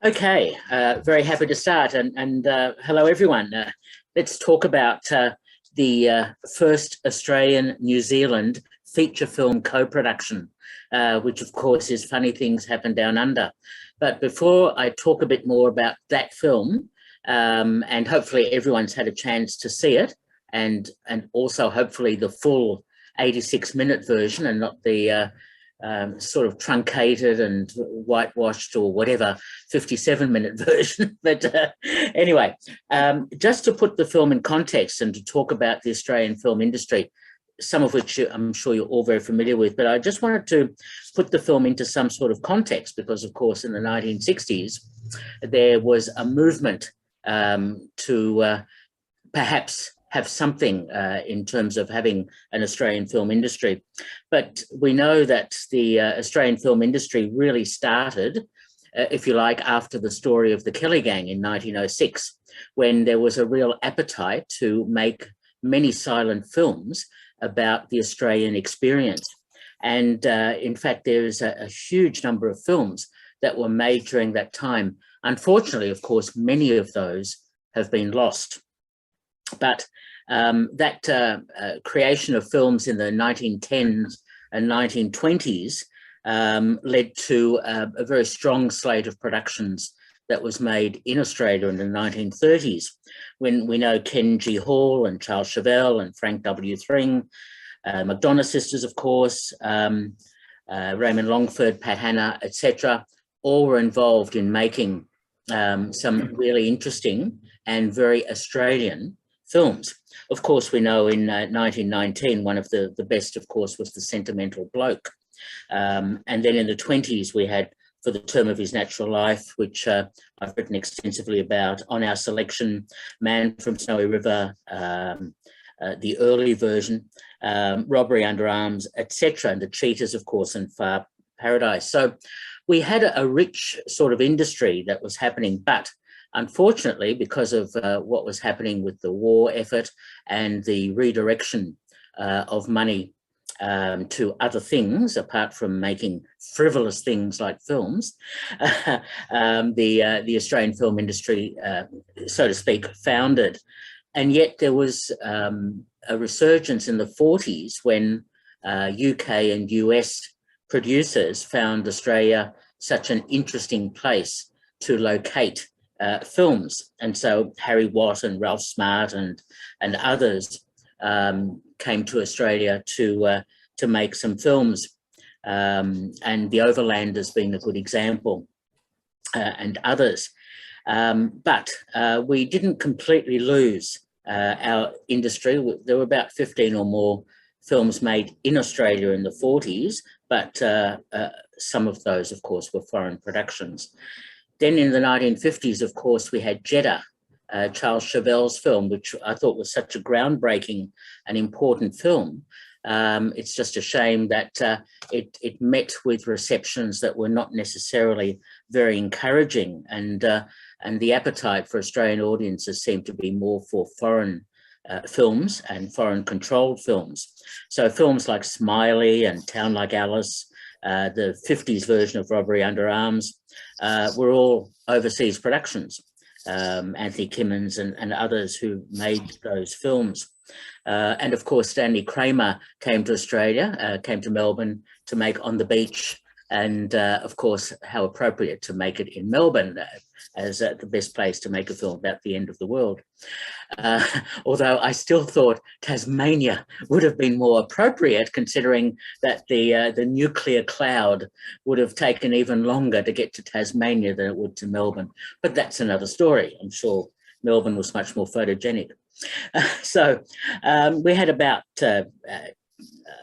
Okay, very happy to start, and hello everyone. Let's talk about the first Australian-New Zealand feature film co-production, which of course is Funny Things Happen Down Under. But before I talk a bit more about that film, and hopefully everyone's had a chance to see it, and also hopefully the full 86-minute version and not the sort of truncated and whitewashed or whatever 57-minute version. But anyway, just to put the film in context and to talk about the Australian film industry, some of which I'm sure you're all very familiar with, but I just wanted to put the film into some sort of context because, of course, in the 1960s, there was a movement to perhaps have something in terms of having an Australian film industry. But we know that the Australian film industry really started, if you like, after the story of the Kelly Gang in 1906, when there was a real appetite to make many silent films about the Australian experience. And in fact, there is a huge number of films that were made during that time. Unfortunately, of course, many of those have been lost. But that creation of films in the 1910s and 1920s led to a very strong slate of productions that was made in Australia in the 1930s, when we know Ken G. Hall and Charles Chevelle and Frank W. Thring, McDonough sisters, of course, Raymond Longford, Pat Hanna, etc., all were involved in making some really interesting and very Australian films. Of course, we know in 1919, one of the best, of course, was The Sentimental Bloke. And then in the 20s, we had For the Term of His Natural Life, which I've written extensively about, On Our Selection, Man from Snowy River, the early version, Robbery Under Arms, etc., and The Cheaters, of course, and Far Paradise. So we had a rich sort of industry that was happening, but unfortunately, because of what was happening with the war effort and the redirection of money to other things, apart from making frivolous things like films, the Australian film industry, so to speak, foundered. And yet there was a resurgence in the 40s when UK and US producers found Australia such an interesting place to locate films. And so Harry Watt and Ralph Smart and others came to Australia to make some films, and The Overlanders being a good example, and others. But we didn't completely lose our industry. There were about 15 or more films made in Australia in the 40s, but some of those, of course, were foreign productions. Then in the 1950s, of course, we had Jeddah, Charles Chevelle's film, which I thought was such a groundbreaking and important film. It's just a shame that it met with receptions that were not necessarily very encouraging, and the appetite for Australian audiences seemed to be more for foreign films and foreign-controlled films. So films like Smiley and Town Like Alice, the 50s version of Robbery Under Arms, were all overseas productions. Anthony Kimmins and others who made those films. And of course, Stanley Kramer came to Australia, came to Melbourne to make On the Beach, and of course, how appropriate to make it in Melbourne as the best place to make a film about the end of the world. Although I still thought Tasmania would have been more appropriate, considering that the nuclear cloud would have taken even longer to get to Tasmania than it would to Melbourne. But that's another story. I'm sure Melbourne was much more photogenic. So we had about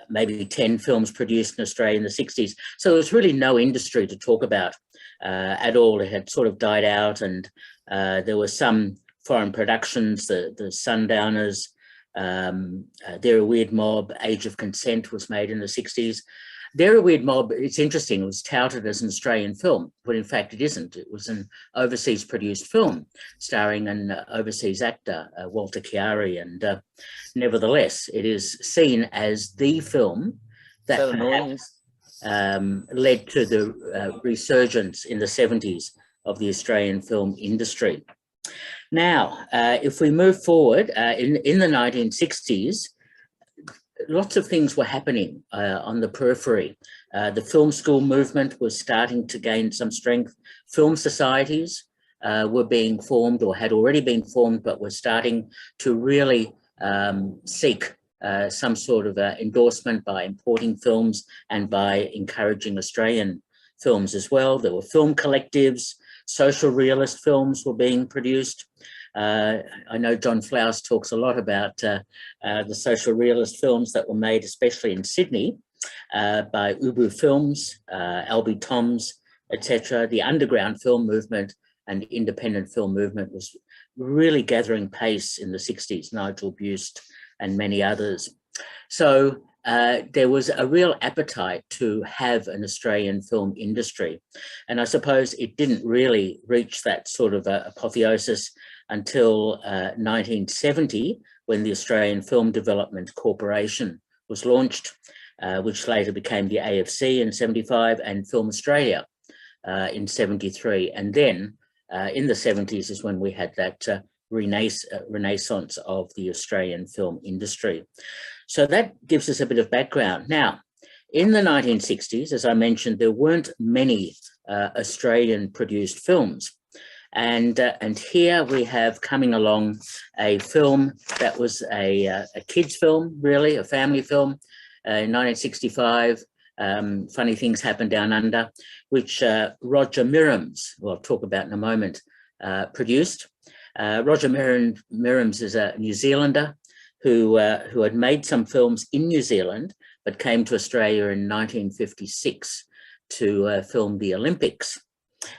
maybe 10 films produced in Australia in the 60s. So there was really no industry to talk about at all. It had sort of died out, and there were some foreign productions, the Sundowners, They're a Weird Mob, Age of Consent was made in the 60s. They're a Weird Mob, it's interesting, it was touted as an Australian film, but in fact it isn't. It was an overseas produced film starring an overseas actor, Walter Chiari, and nevertheless, it is seen as the film that perhaps led to the resurgence in the 70s of the Australian film industry. Now, if we move forward, in the 1960s, lots of things were happening on the periphery. The film school movement was starting to gain some strength. Film societies were being formed, or had already been formed, but were starting to really seek some sort of endorsement by importing films and by encouraging Australian films as well. There were film collectives, social realist films were being produced. I know John Flowers talks a lot about the social realist films that were made, especially in Sydney, by Ubu Films, Albie Toms, etc. The underground film movement and independent film movement was really gathering pace in the 60s, Nigel Buste and many others. So there was a real appetite to have an Australian film industry. And I suppose it didn't really reach that sort of apotheosis until 1970, when the Australian Film Development Corporation was launched, which later became the AFC in 75 and Film Australia in 73. And then in the 70s is when we had that renaissance of the Australian film industry. So that gives us a bit of background. Now, in the 1960s, as I mentioned, there weren't many Australian produced films. And here we have coming along a film that was a kid's film, really, a family film, in 1965, Funny Things Happen Down Under, which Roger Miriams, who I'll talk about in a moment, produced. Roger Miriams is a New Zealander who had made some films in New Zealand, but came to Australia in 1956 to film the Olympics,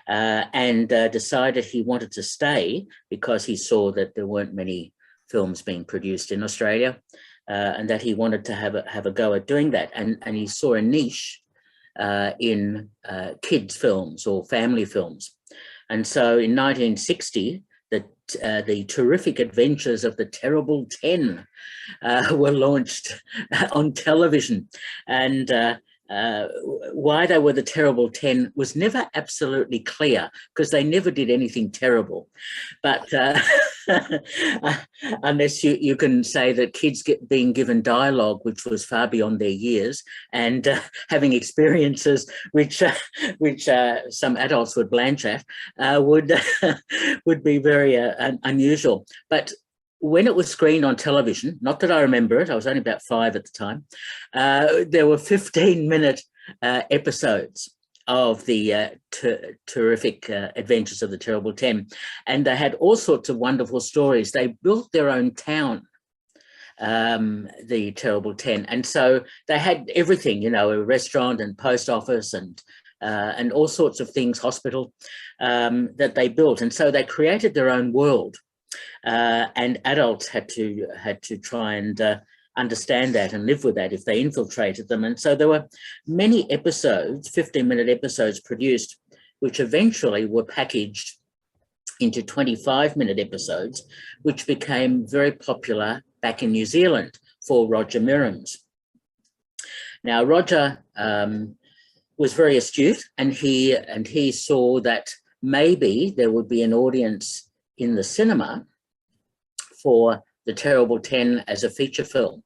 and decided he wanted to stay because he saw that there weren't many films being produced in Australia, and that he wanted to have a go at doing that. And he saw a niche in kids' films or family films. And so in 1960, the terrific adventures of the Terrible 10 were launched on television. And why they were the Terrible 10 was never absolutely clear, because they never did anything terrible. But unless you can say that kids being given dialogue which was far beyond their years, and having experiences which some adults would blanch at, would be very unusual. But when it was screened on television, not that I remember it, I was only about 5 at the time, there were 15-minute episodes of the terrific adventures of the Terrible 10. And they had all sorts of wonderful stories. They built their own town, the Terrible 10. And so they had everything, you know, a restaurant and post office and all sorts of things, hospital, that they built. And so they created their own world. And adults had to try and understand that and live with that if they infiltrated them. And so there were many episodes, 15-minute episodes produced, which eventually were packaged into 25-minute episodes, which became very popular back in New Zealand for Roger Miriams. Now, Roger was very astute, and he saw that maybe there would be an audience in the cinema for The Terrible 10 as a feature film.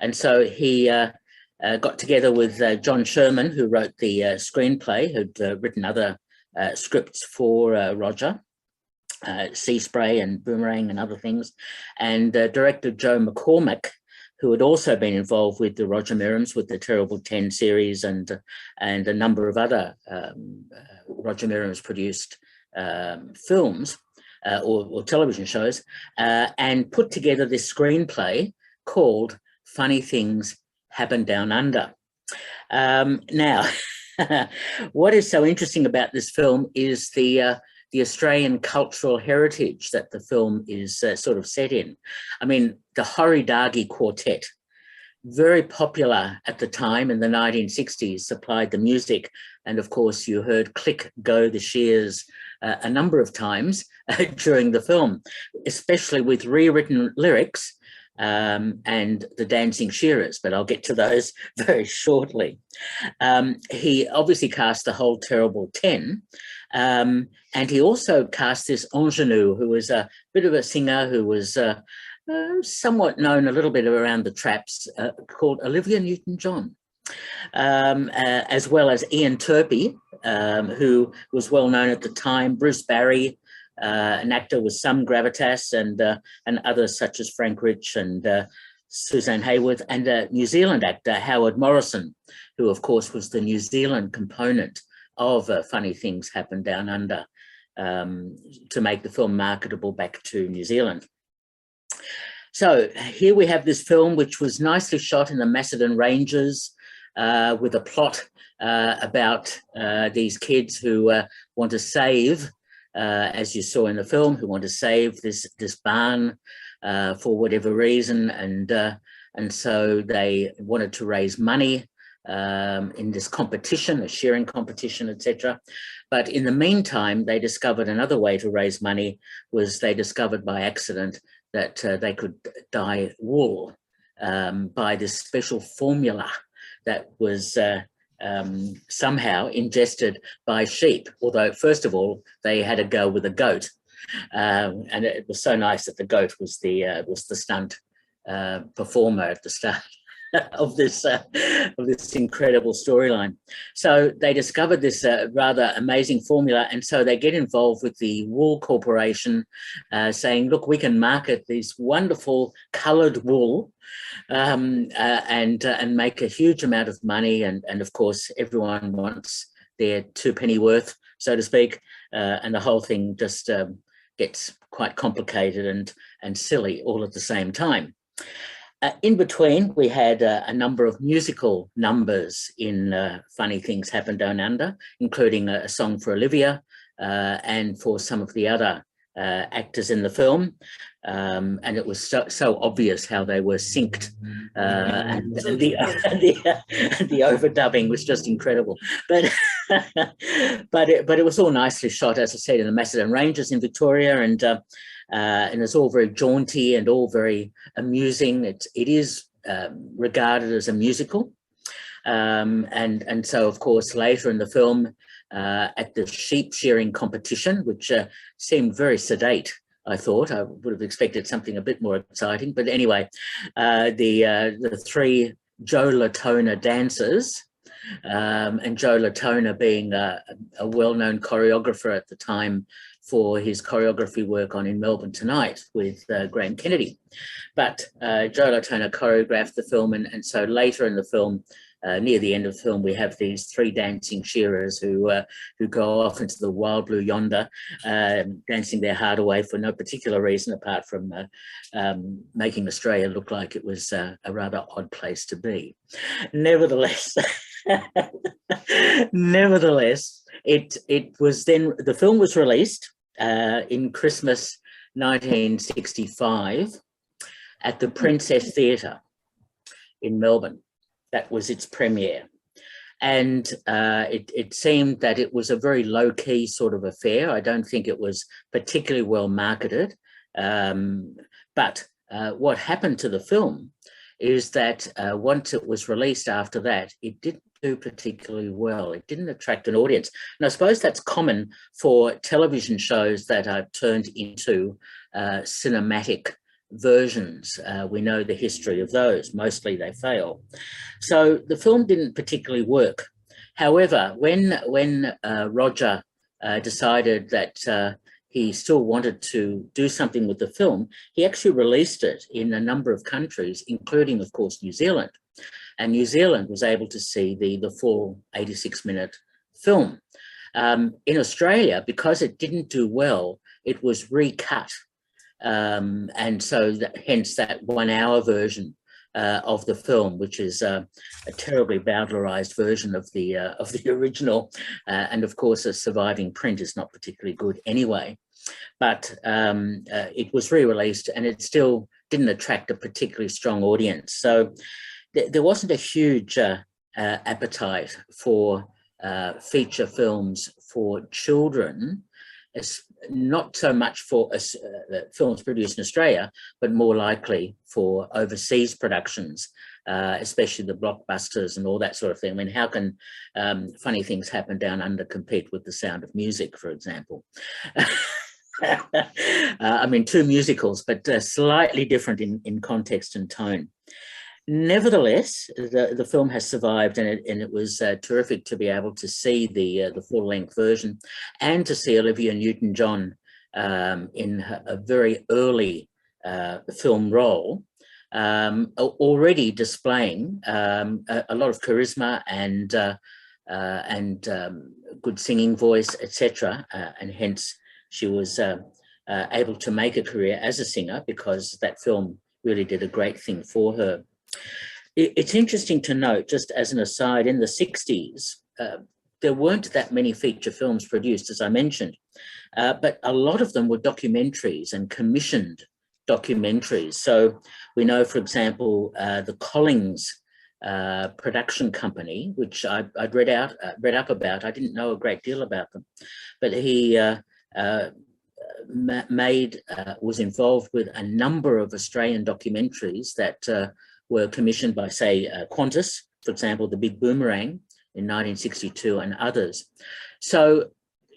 And so he got together with John Sherman, who wrote the screenplay, who'd written other scripts for Roger, Sea Spray and Boomerang and other things, and director Joe McCormack, who had also been involved with the Roger Miriams, with the Terrible 10 series and a number of other Roger Miriams produced films or television shows, and put together this screenplay called Funny Things Happen Down Under. Now, what is so interesting about this film is the Australian cultural heritage that the film is sort of set in. I mean, the Horrie Dargie Quintet, very popular at the time in the 1960s, supplied the music. And of course, you heard Click Go the Shears a number of times during the film, especially with rewritten lyrics and the Dancing Shearers, but I'll get to those very shortly. He obviously cast the whole terrible 10, and he also cast this ingenue who was a bit of a singer who was somewhat known a little bit around the traps, called Olivia Newton-John, as well as Ian Turpie, who was well known at the time, Bruce Barry, an actor with some gravitas, and others such as Frank Rich and Suzanne Hayworth, and a New Zealand actor, Howard Morrison, who of course was the New Zealand component of Funny Things Happen Down Under, to make the film marketable back to New Zealand. So here we have this film, which was nicely shot in the Macedon Ranges, with a plot about these kids who want to save, as you saw in the film, who want to save this barn for whatever reason, and so they wanted to raise money in this competition, a shearing competition, etc. But in the meantime, they discovered another way to raise money. Was they discovered by accident that they could dye wool by this special formula that was somehow ingested by sheep, although first of all they had a go with a goat, and it was so nice that the goat was the stunt performer at the start of this incredible storyline. So they discovered this rather amazing formula, and so they get involved with the Wool Corporation, saying, look, we can market this wonderful coloured wool and make a huge amount of money, and of course everyone wants their two penny worth, so to speak, and the whole thing just gets quite complicated and silly all at the same time. In between, we had a number of musical numbers in Funny Things Happen Down Under, including a song for Olivia and for some of the other actors in the film. And it was so obvious how they were synced, and the overdubbing was just incredible. But but it was all nicely shot, as I said, in the Macedon Ranges in Victoria, and it's all very jaunty and all very amusing. It is regarded as a musical, and so of course later in the film, at the sheep shearing competition, which seemed very sedate, I thought. I would have expected something a bit more exciting, but anyway, the three Joe Latona dancers, and Joe Latona being a well-known choreographer at the time for his choreography work on In Melbourne Tonight with Graham Kennedy. But Joe Latona choreographed the film, and so later in the film, near the end of the film, we have these three dancing shearers who go off into the wild blue yonder, dancing their heart away for no particular reason apart from making Australia look like it was a rather odd place to be. Nevertheless, it was then, the film was released in Christmas 1965 at the Princess Theatre in Melbourne. That was its premiere. And it seemed that it was a very low-key sort of affair. I don't think it was particularly well marketed. But what happened to the film is that once it was released after that, it didn't do particularly well. It didn't attract an audience. And I suppose that's common for television shows that are turned into cinematic versions. We know the history of those. Mostly they fail. So the film didn't particularly work. However, when Roger decided that he still wanted to do something with the film, he actually released it in a number of countries, including, of course, New Zealand. And New Zealand was able to see the full 86-minute film. In Australia, because it didn't do well, it was recut. And so hence that 1 hour version of the film, which is a terribly bowdlerized version of the original, and of course a surviving print is not particularly good anyway. But it was re-released, and it still didn't attract a particularly strong audience. So there wasn't a huge appetite for feature films for children not so much for films produced in Australia, but more likely for overseas productions, especially the blockbusters and all that sort of thing. I mean, how can Funny Things Happen Down Under compete with The Sound of Music, for example? I mean, two musicals, but slightly different in context and tone. Nevertheless, the film has survived, and it was terrific to be able to see the full-length version and to see Olivia Newton-John in a very early film role, already displaying a lot of charisma and good singing voice, etc. And hence she was able to make a career as a singer, because that film really did a great thing for her. It's interesting to note, just as an aside, in the 60s, there weren't that many feature films produced, as I mentioned, but a lot of them were documentaries and commissioned documentaries. So we know, for example, the Collings production company, which I'd read up about. I didn't know a great deal about them, but he was involved with a number of Australian documentaries that were commissioned by, say, Qantas, for example, The Big Boomerang in 1962 and others. So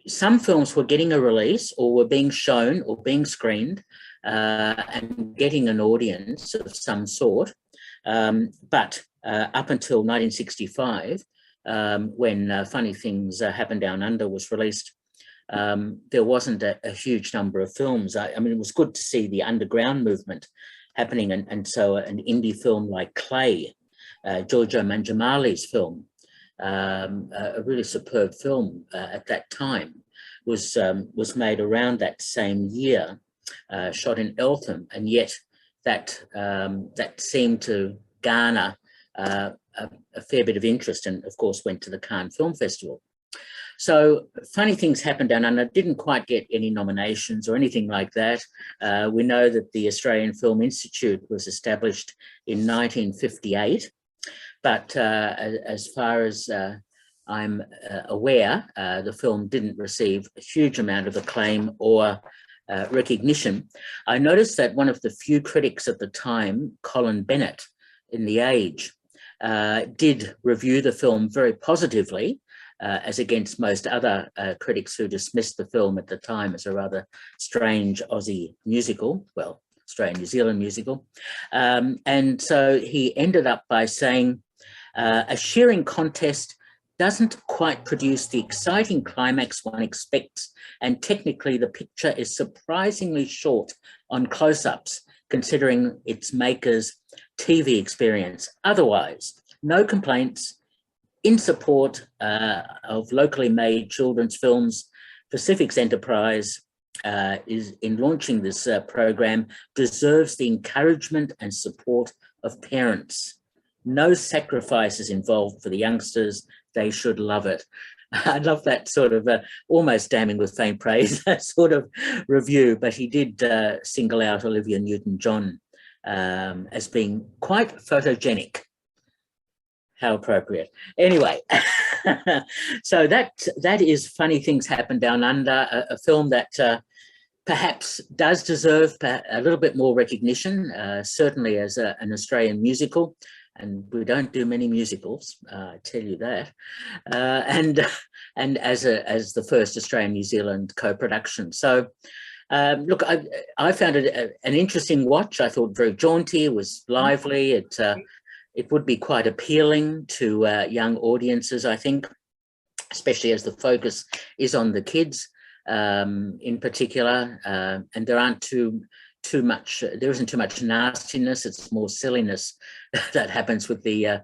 some films were getting a release or were being shown or being screened and getting an audience of some sort. But up until 1965, when Funny Things Happen Down Under was released, there wasn't a huge number of films. I mean, it was good to see the underground movement happening, and so an indie film like Clay, Giorgio Mangiamale's film, a really superb film at that time, was made around that same year, shot in Eltham, and yet that seemed to garner a fair bit of interest, and of course went to the Cannes Film Festival. So Funny Things Happen Down Under didn't quite get any nominations or anything like that. We know that the Australian Film Institute was established in 1958, but as far as I'm aware, the film didn't receive a huge amount of acclaim or recognition. I noticed that one of the few critics at the time, Colin Bennett, in The Age, did review the film very positively, as against most other critics who dismissed the film at the time as a rather strange Aussie musical, well, Australian-New Zealand musical. And so he ended up by saying, a shearing contest doesn't quite produce the exciting climax one expects, and technically the picture is surprisingly short on close-ups, considering its maker's TV experience. Otherwise, no complaints. In support of locally made children's films, Pacific's Enterprise is in launching this program, deserves the encouragement and support of parents. No sacrifices involved for the youngsters. They should love it. I love that sort of almost damning with faint praise sort of review, but he did single out Olivia Newton-John as being quite photogenic. How appropriate. Anyway, so that is Funny Things Happen Down Under, a film that perhaps does deserve a little bit more recognition, certainly as an Australian musical, and we don't do many musicals, I tell you that, and as the first Australian-New Zealand co-production. So look, I found it an interesting watch. I thought very jaunty, it was lively, it would be quite appealing to young audiences, I think, especially as the focus is on the kids in particular, and there isn't too much nastiness. It's more silliness that happens with the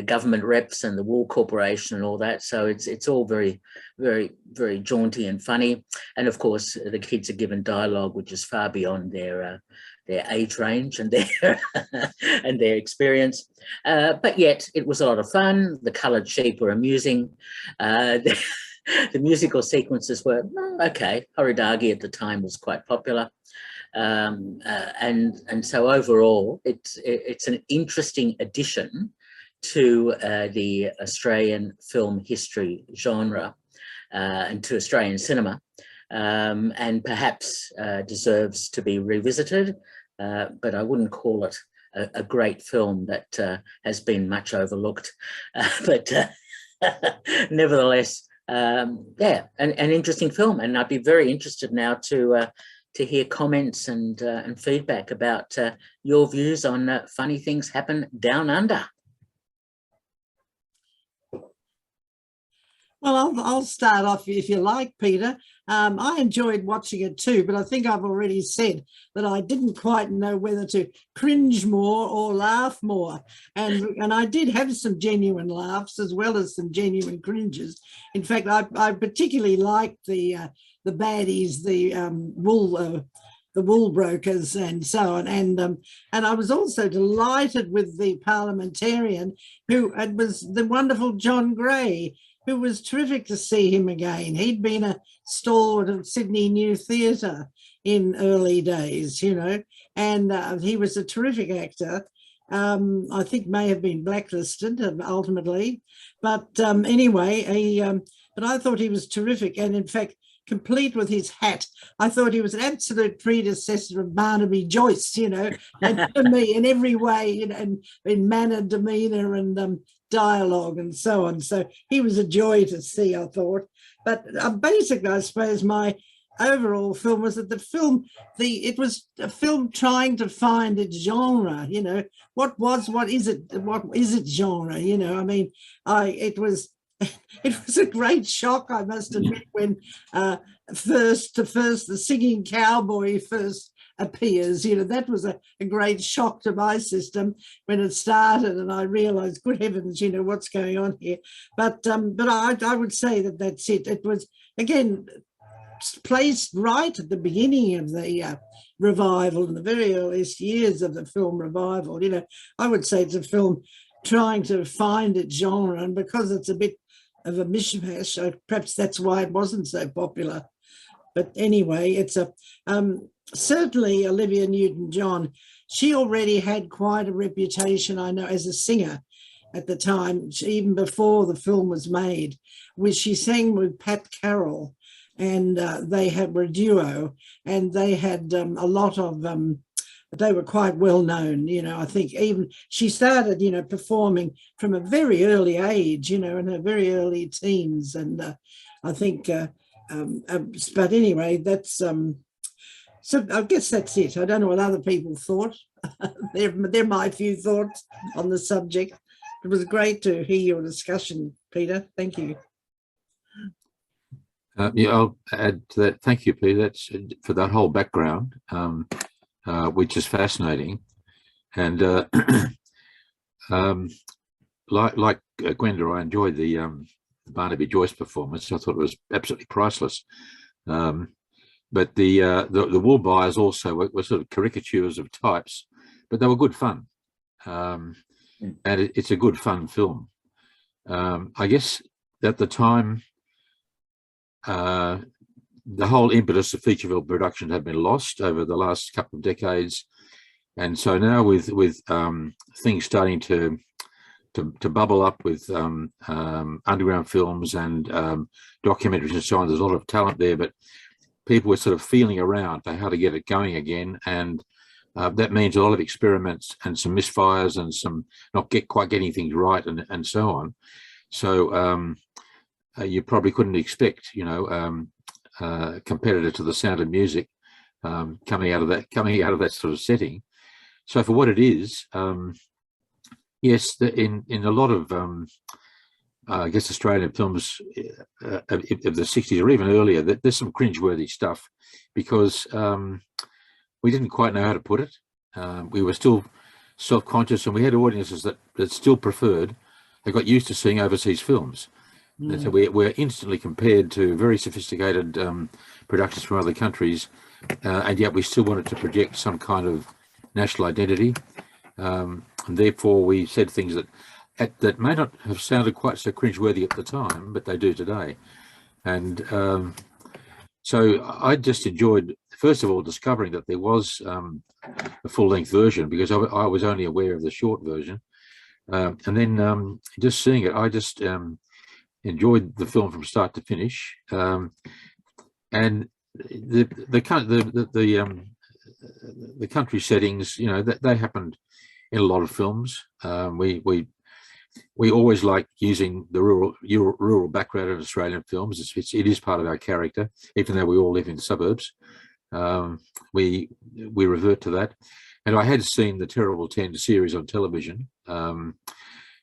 government reps and the Wool Corporation and all that. So it's all very, very, very jaunty and funny. And of course, the kids are given dialogue which is far beyond their age range and their experience, but yet it was a lot of fun. The coloured sheep were amusing. The musical sequences were okay. Horrie Dargie at the time was quite popular, and so overall, it's an interesting addition to the Australian film history genre and to Australian cinema. and perhaps deserves to be revisited, but I wouldn't call it a great film that has been much overlooked. But nevertheless, yeah, an interesting film, and I'd be very interested now to hear comments and feedback about your views on Funny Things Happen Down Under. Well, I'll start off if you like, Peter. I enjoyed watching it too, but I think I've already said that I didn't quite know whether to cringe more or laugh more. And I did have some genuine laughs as well as some genuine cringes. In fact, I particularly liked the baddies, the wool brokers and so on. And I was also delighted with the parliamentarian who was the wonderful John Gray, who was terrific to see him again. He'd been a stalwart of Sydney New Theatre in early days, you know, and he was a terrific actor. I think may have been blacklisted ultimately, but anyway, but I thought he was terrific, and in fact, complete with his hat. I thought he was an absolute predecessor of Barnaby Joyce, you know, and to me in every way, you know, and in manner, demeanour, and dialogue and so on. So he was a joy to see, I thought. But basically, I suppose my overall film was that it was a film trying to find its genre, you know, what is it genre, you know. I mean, it was a great shock, I must admit, when first the singing cowboy first appears. You know, that was a great shock to my system when it started, and I realized, good heavens, you know, what's going on here. But I would say that that's it. It was, again, placed right at the beginning of the revival, in the very earliest years of the film revival. You know, I would say it's a film trying to find its genre, and because it's a bit of a mishmash, perhaps that's why it wasn't so popular. But anyway, it's certainly Olivia Newton-John. She already had quite a reputation, I know, as a singer at the time, even before the film was made, which she sang with Pat Carroll, and they were a duo, and they had a lot of they were quite well known, you know. I think even she started, you know, performing from a very early age, you know, in her very early teens. And I think, but anyway, that's, so I guess that's it. I don't know what other people thought. They're my few thoughts on the subject. It was great to hear your discussion, Peter. Thank you. Yeah, I'll add to that. Thank you, Peter. That's for that whole background. Which is fascinating, and like Gwenda, I enjoyed the Barnaby Joyce performance. I thought it was absolutely priceless. But the wool buyers also were sort of caricatures of types, but they were good fun, and it's a good fun film. I guess at the time, the whole impetus of feature film production had been lost over the last couple of decades, and so now with things starting to bubble up with underground films and documentaries and so on, there's a lot of talent there, but people were sort of feeling around for how to get it going again, and that means a lot of experiments and some misfires and some not quite getting things right and so on. So you probably couldn't expect, you know, competitor to The Sound of Music coming out of that sort of setting. So for what it is, yes, in a lot of I guess Australian films of the 60s or even earlier, there's some cringeworthy stuff, because we didn't quite know how to put it. We were still self-conscious, and we had audiences that still preferred, they got used to seeing overseas films. And so we're instantly compared to very sophisticated productions from other countries, and yet we still wanted to project some kind of national identity. And therefore, we said things that may not have sounded quite so cringeworthy at the time, but they do today. And so I just enjoyed, first of all, discovering that there was a full-length version, because I was only aware of the short version. And then just seeing it, I just enjoyed the film from start to finish, and the country settings, you know, they happened in a lot of films. We always like using the rural background of Australian films. It is part of our character, even though we all live in suburbs. We revert to that. And I had seen the Terrible 10 series on television,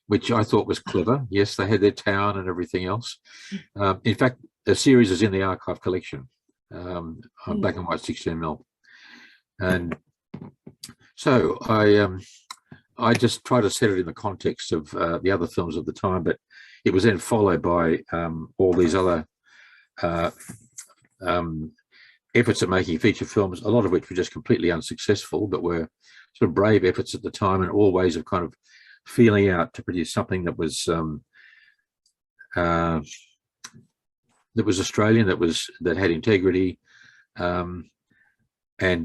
which I thought was clever. Yes, they had their town and everything else. In fact, the series is in the archive collection, on black and white 16mm. And so I just try to set it in the context of the other films of the time, but it was then followed by all these other efforts at making feature films, a lot of which were just completely unsuccessful, but were sort of brave efforts at the time, and all ways of kind of feeling out to produce something that was Australian, that had integrity, and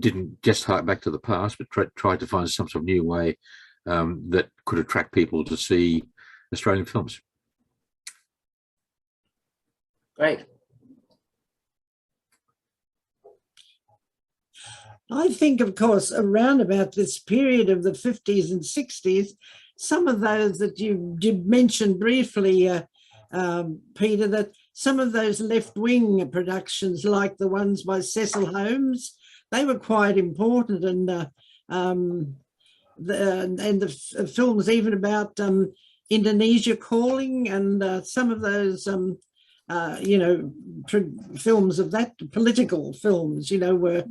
didn't just hark back to the past, but tried to find some sort of new way that could attract people to see Australian films. Great. I think, of course, around about this period of the 50s and 60s, some of those that you did mention briefly, Peter, that some of those left-wing productions, like the ones by Cecil Holmes, they were quite important, and the films even about Indonesia Calling, and some of those, you know, films of that, political films, you know, were,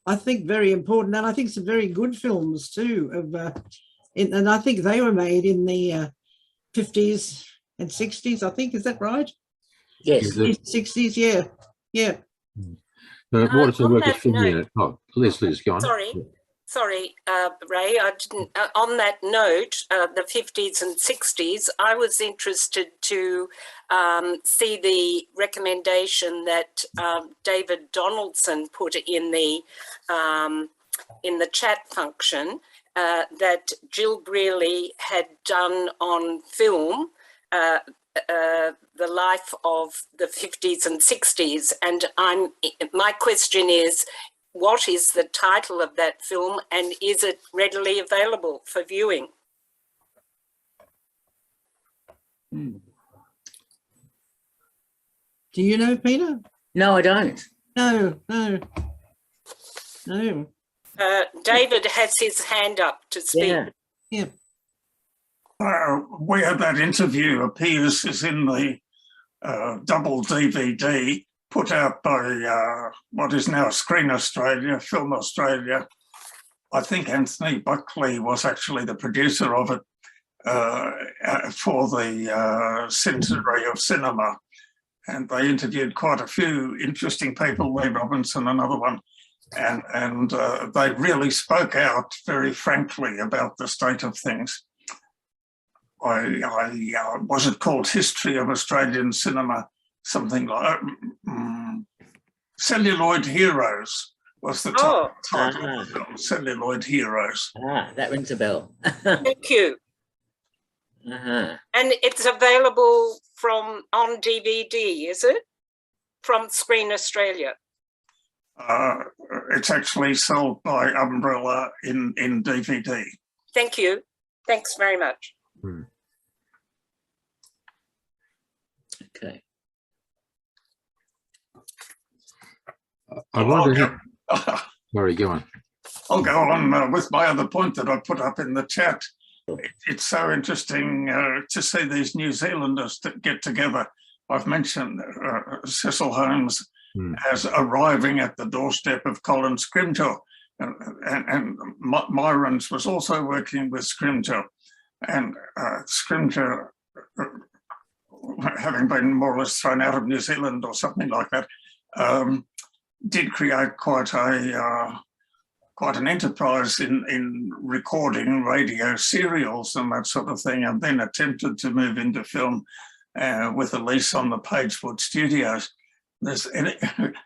I think, very important, and I think some very good films too. And I think they were made in the 50s and 60s. I think, is that right? Yes. 60s, yeah, yeah. What is the work of film unit? Oh, Leslie's gone. Sorry, Ray, I didn't. On that note, the 50s and 60s, I was interested to see the recommendation that David Donaldson put in the chat function that Jill Brearley had done on film, the life of the 50s and 60s, and my question is, what is the title of that film, and is it readily available for viewing? Do you know, Peter? No, I don't. No. David has his hand up to speak. Yeah. Where that interview appears is in the double DVD put out by what is now Screen Australia, Film Australia. I think Anthony Buckley was actually the producer of it for the centenary of cinema. And they interviewed quite a few interesting people, Lee Robinson, another one, and they really spoke out very frankly about the state of things. Was it called History of Australian Cinema? Something like Celluloid Heroes was the title of the film, Celluloid Heroes. That rings a bell. Thank you. And it's available on DVD, is it? From Screen Australia? It's actually sold by Umbrella in DVD. Thank you. Thanks very much. Okay. I wonder Sorry, go on. I'll go on with my other point that I put up in the chat. It's so interesting to see these New Zealanders get together. I've mentioned Cecil Holmes as arriving at the doorstep of Colin Scrimgeour, and Myrons was also working with Scrimgeour, and Scrimgeour, having been more or less thrown out of New Zealand or something like that, did create quite an enterprise in recording radio serials and that sort of thing, and then attempted to move into film with a lease on the Pagewood Studios. There's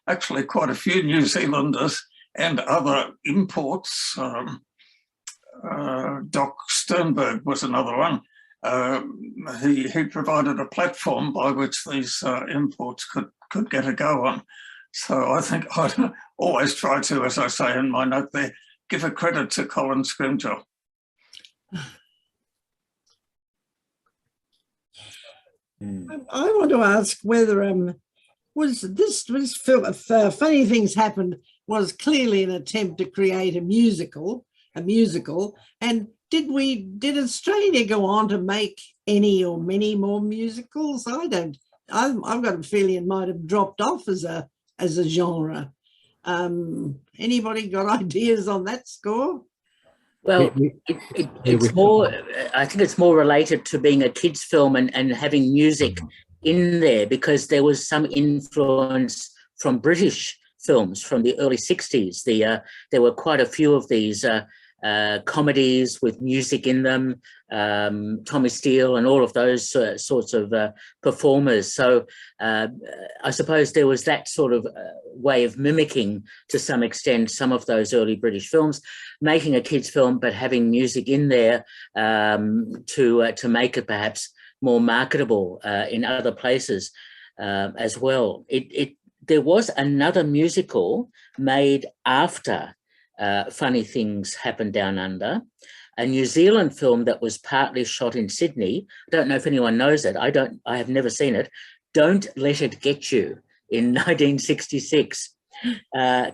actually quite a few New Zealanders and other imports. Doc Sternberg was another one. He provided a platform by which these imports could get a go on. So I think I'd always try to, as I say in my note there, give a credit to Colin Scrimgeour. I want to ask whether was this film, Funny Things Happened, was clearly an attempt to create a musical, and did Australia go on to make any or many more musicals? I've got a feeling it might have dropped off as a genre. Anybody got ideas on that score? Well, it's more, I think it's more related to being a kids' film and having music in there, because there was some influence from British films from the early 60s. There were quite a few of these comedies with music in them, Tommy Steele and all of those sorts of performers. So I suppose there was that sort of way of mimicking to some extent some of those early British films, making a kids film but having music in there to make it perhaps more marketable in other places as well. There was another musical made after Funny Things Happened Down Under, a New Zealand film that was partly shot in Sydney. I don't know if anyone knows it. I have never seen it. Don't Let It Get You, in 1966.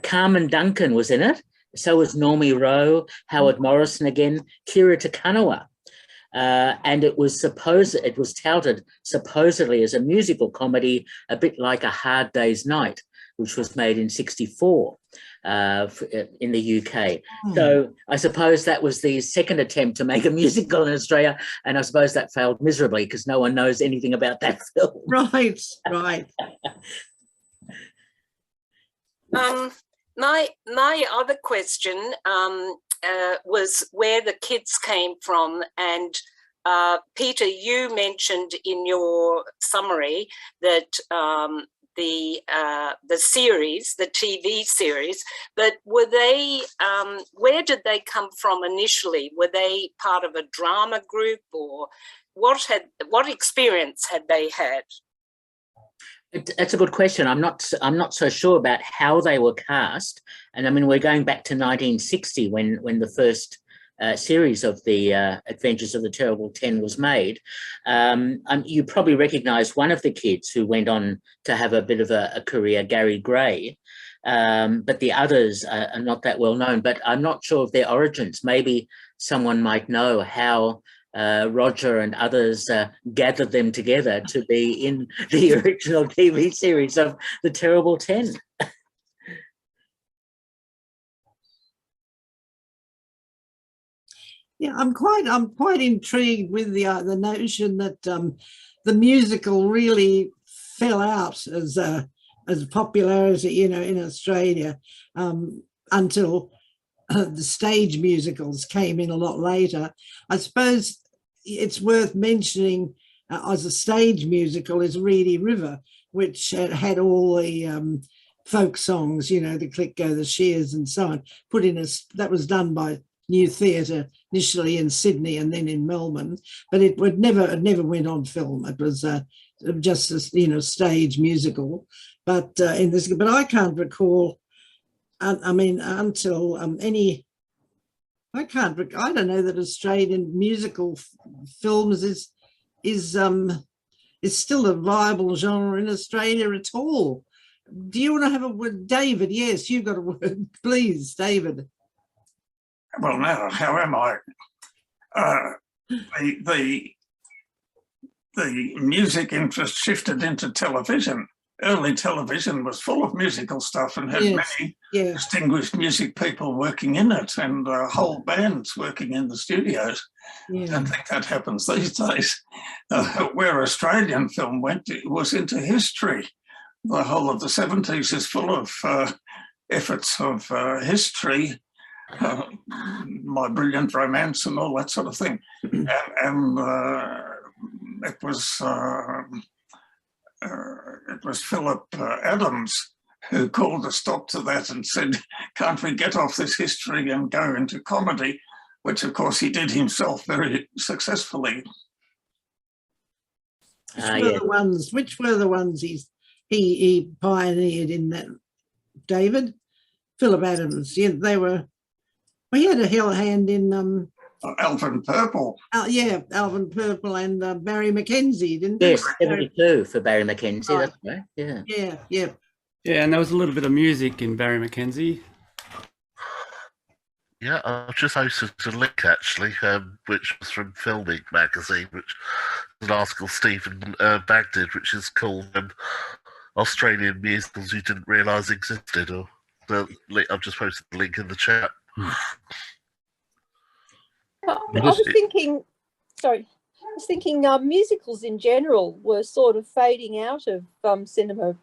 Carmen Duncan was in it. So was Normie Rowe, Howard Morrison again, Kira Takanawa. And it was touted supposedly as a musical comedy, a bit like A Hard Day's Night, which was made in 1964 in the UK. So I suppose that was the second attempt to make a musical in Australia, and I suppose that failed miserably because no one knows anything about that film. Right. My other question was where the kids came from, and Peter, you mentioned in your summary that the series, the TV series, but were they, where did they come from initially? Were they part of a drama group, or what experience had they had? That's a good question. I'm not so sure about how they were cast. And I mean, we're going back to 1960 when the first series of the Adventures of the Terrible 10 was made. You probably recognise one of the kids who went on to have a bit of a career, Gary Gray, but the others are not that well known. But I'm not sure of their origins. Maybe someone might know how Roger and others gathered them together to be in the original TV series of The Terrible 10. Yeah, I'm quite intrigued with the notion that the musical really fell out as popularity, in Australia until the stage musicals came in a lot later. I suppose it's worth mentioning as a stage musical is Reedy River, which had all the folk songs, the Click Go the Shears and so on, that was done by New Theatre initially in Sydney and then in Melbourne, but it never went on film. It was just a stage musical. But but I can't recall. I mean, until I don't know that Australian musical films is still a viable genre in Australia at all. Do you want to have a word, David? Yes, you've got a word, please, David. Well, now, how am I? The music interest shifted into television. Early television was full of musical stuff and had many distinguished music people working in it, and whole bands working in the studios. I don't think that happens these days. Where Australian film went, it was into history. The whole of the 70s is full of efforts of history, My Brilliant Romance and all that sort of thing. And it was Philip Adams who called a stop to that and said, can't we get off this history and go into comedy, which of course he did himself very successfully. Which were the ones he pioneered in David, Philip Adams. Yeah, they were. We had a hand in. Alvin Purple. Yeah, Alvin Purple and Barry Mackenzie, didn't they? Yes, 72 for Barry Mackenzie. Right. That's right. Yeah. Yeah, yeah. Yeah, and there was a little bit of music in Barry Mackenzie. Yeah, I've just posted a link actually, which was from Filming magazine, which is an article Stephen Bagg did, which is called Australian Musicals You Didn't Realise Existed. Or I've just posted the link in the chat. I was thinking musicals in general were sort of fading out of cinema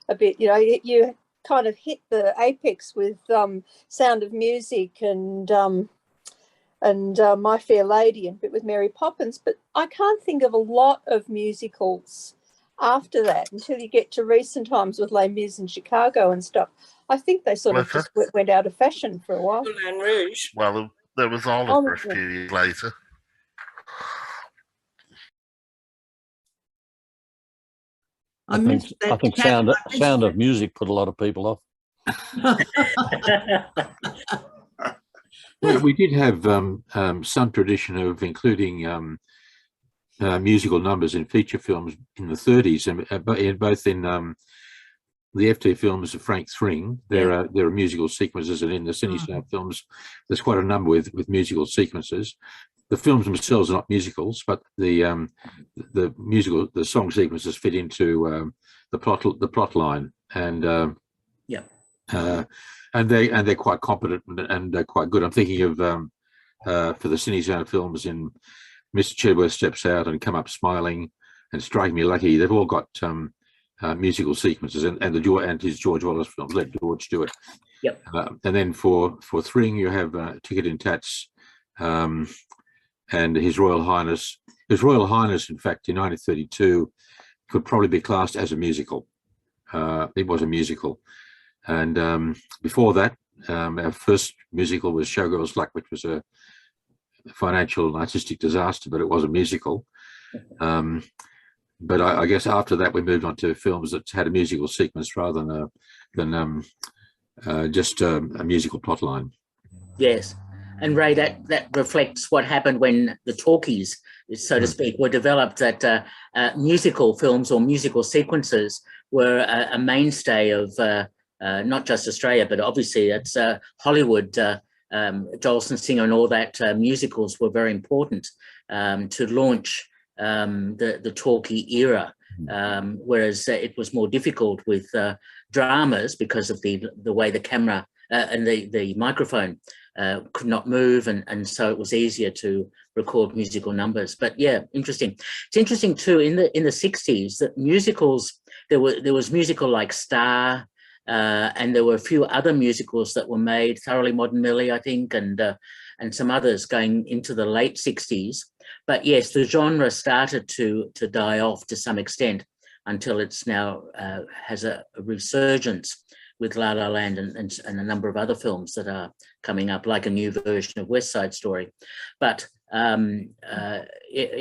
a bit. You know, you kind of hit the apex with Sound of Music and My Fair Lady and a bit with Mary Poppins, but I can't think of a lot of musicals after that until you get to recent times with Les Mis in Chicago and stuff. I think they sort of just went out of fashion for a while. Moulin Rouge. Well, there was Oliver a few years later. I think Sound of Music put a lot of people off. We did have some tradition of including musical numbers in feature films in the 30s, and both in the FT films of Frank Thring, there are musical sequences, and in the Cine Sound films, there's quite a number with musical sequences. The films themselves are not musicals, but the song sequences fit into the plot line, and they're quite competent and they're quite good. I'm thinking of for the Cine Sound films in Mr. Chedworth Steps Out and Come Up Smiling and Strike Me Lucky. They've all got musical sequences, and his George Wallace films. Let George do it. Yep. And then for Thring, you have Ticket in Tats. And His Royal Highness. His Royal Highness, in fact, in 1932, could probably be classed as a musical. It was a musical. And before that, our first musical was Showgirls' Luck, which was a financial and artistic disaster, but it was a musical. But I guess after that, we moved on to films that had a musical sequence rather than just a musical plotline. Yes. And Ray, that reflects what happened when the talkies, so to speak, were developed, that musical films or musical sequences were a mainstay of not just Australia, but obviously it's Hollywood. Jolson Singer and all that, musicals were very important to launch the talkie era, whereas it was more difficult with dramas because of the way the camera and the microphone could not move, and so it was easier to record musical numbers. But yeah, interesting. It's interesting too, in the 60s, that musicals, there was musical like Star, and there were a few other musicals that were made, Thoroughly Modern Millie, I think, and some others going into the late 60s. But yes, the genre started to die off to some extent until it's now has a resurgence with La La Land and a number of other films that are coming up, like a new version of West Side Story. But in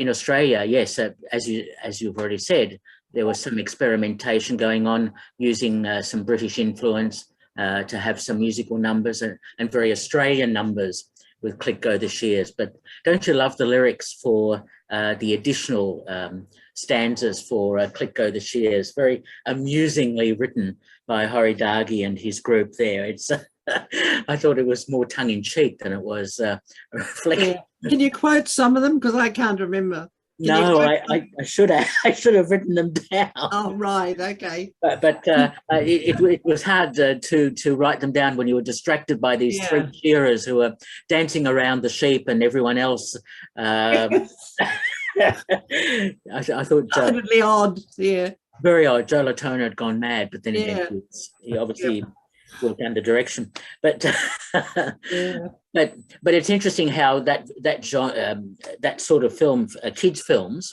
Australia, yes, as you've already said, there was some experimentation going on using some British influence to have some musical numbers and very Australian numbers with Click Go the Shears. But don't you love the lyrics for the additional stanzas for Click Go the Shears? Very amusingly written by Horrie Dargie and his group there. It's I thought it was more tongue-in-cheek than it was reflective. Yeah. Can you quote some of them? Because I can't remember. No, I should have written them down. Oh, right, okay. But it was hard to write them down when you were distracted by these three shearers who were dancing around the sheep and everyone else. I thought definitely odd, yeah. Very odd. Joe Latona had gone mad, but then he obviously worked under direction. But but it's interesting how that sort of film, kids films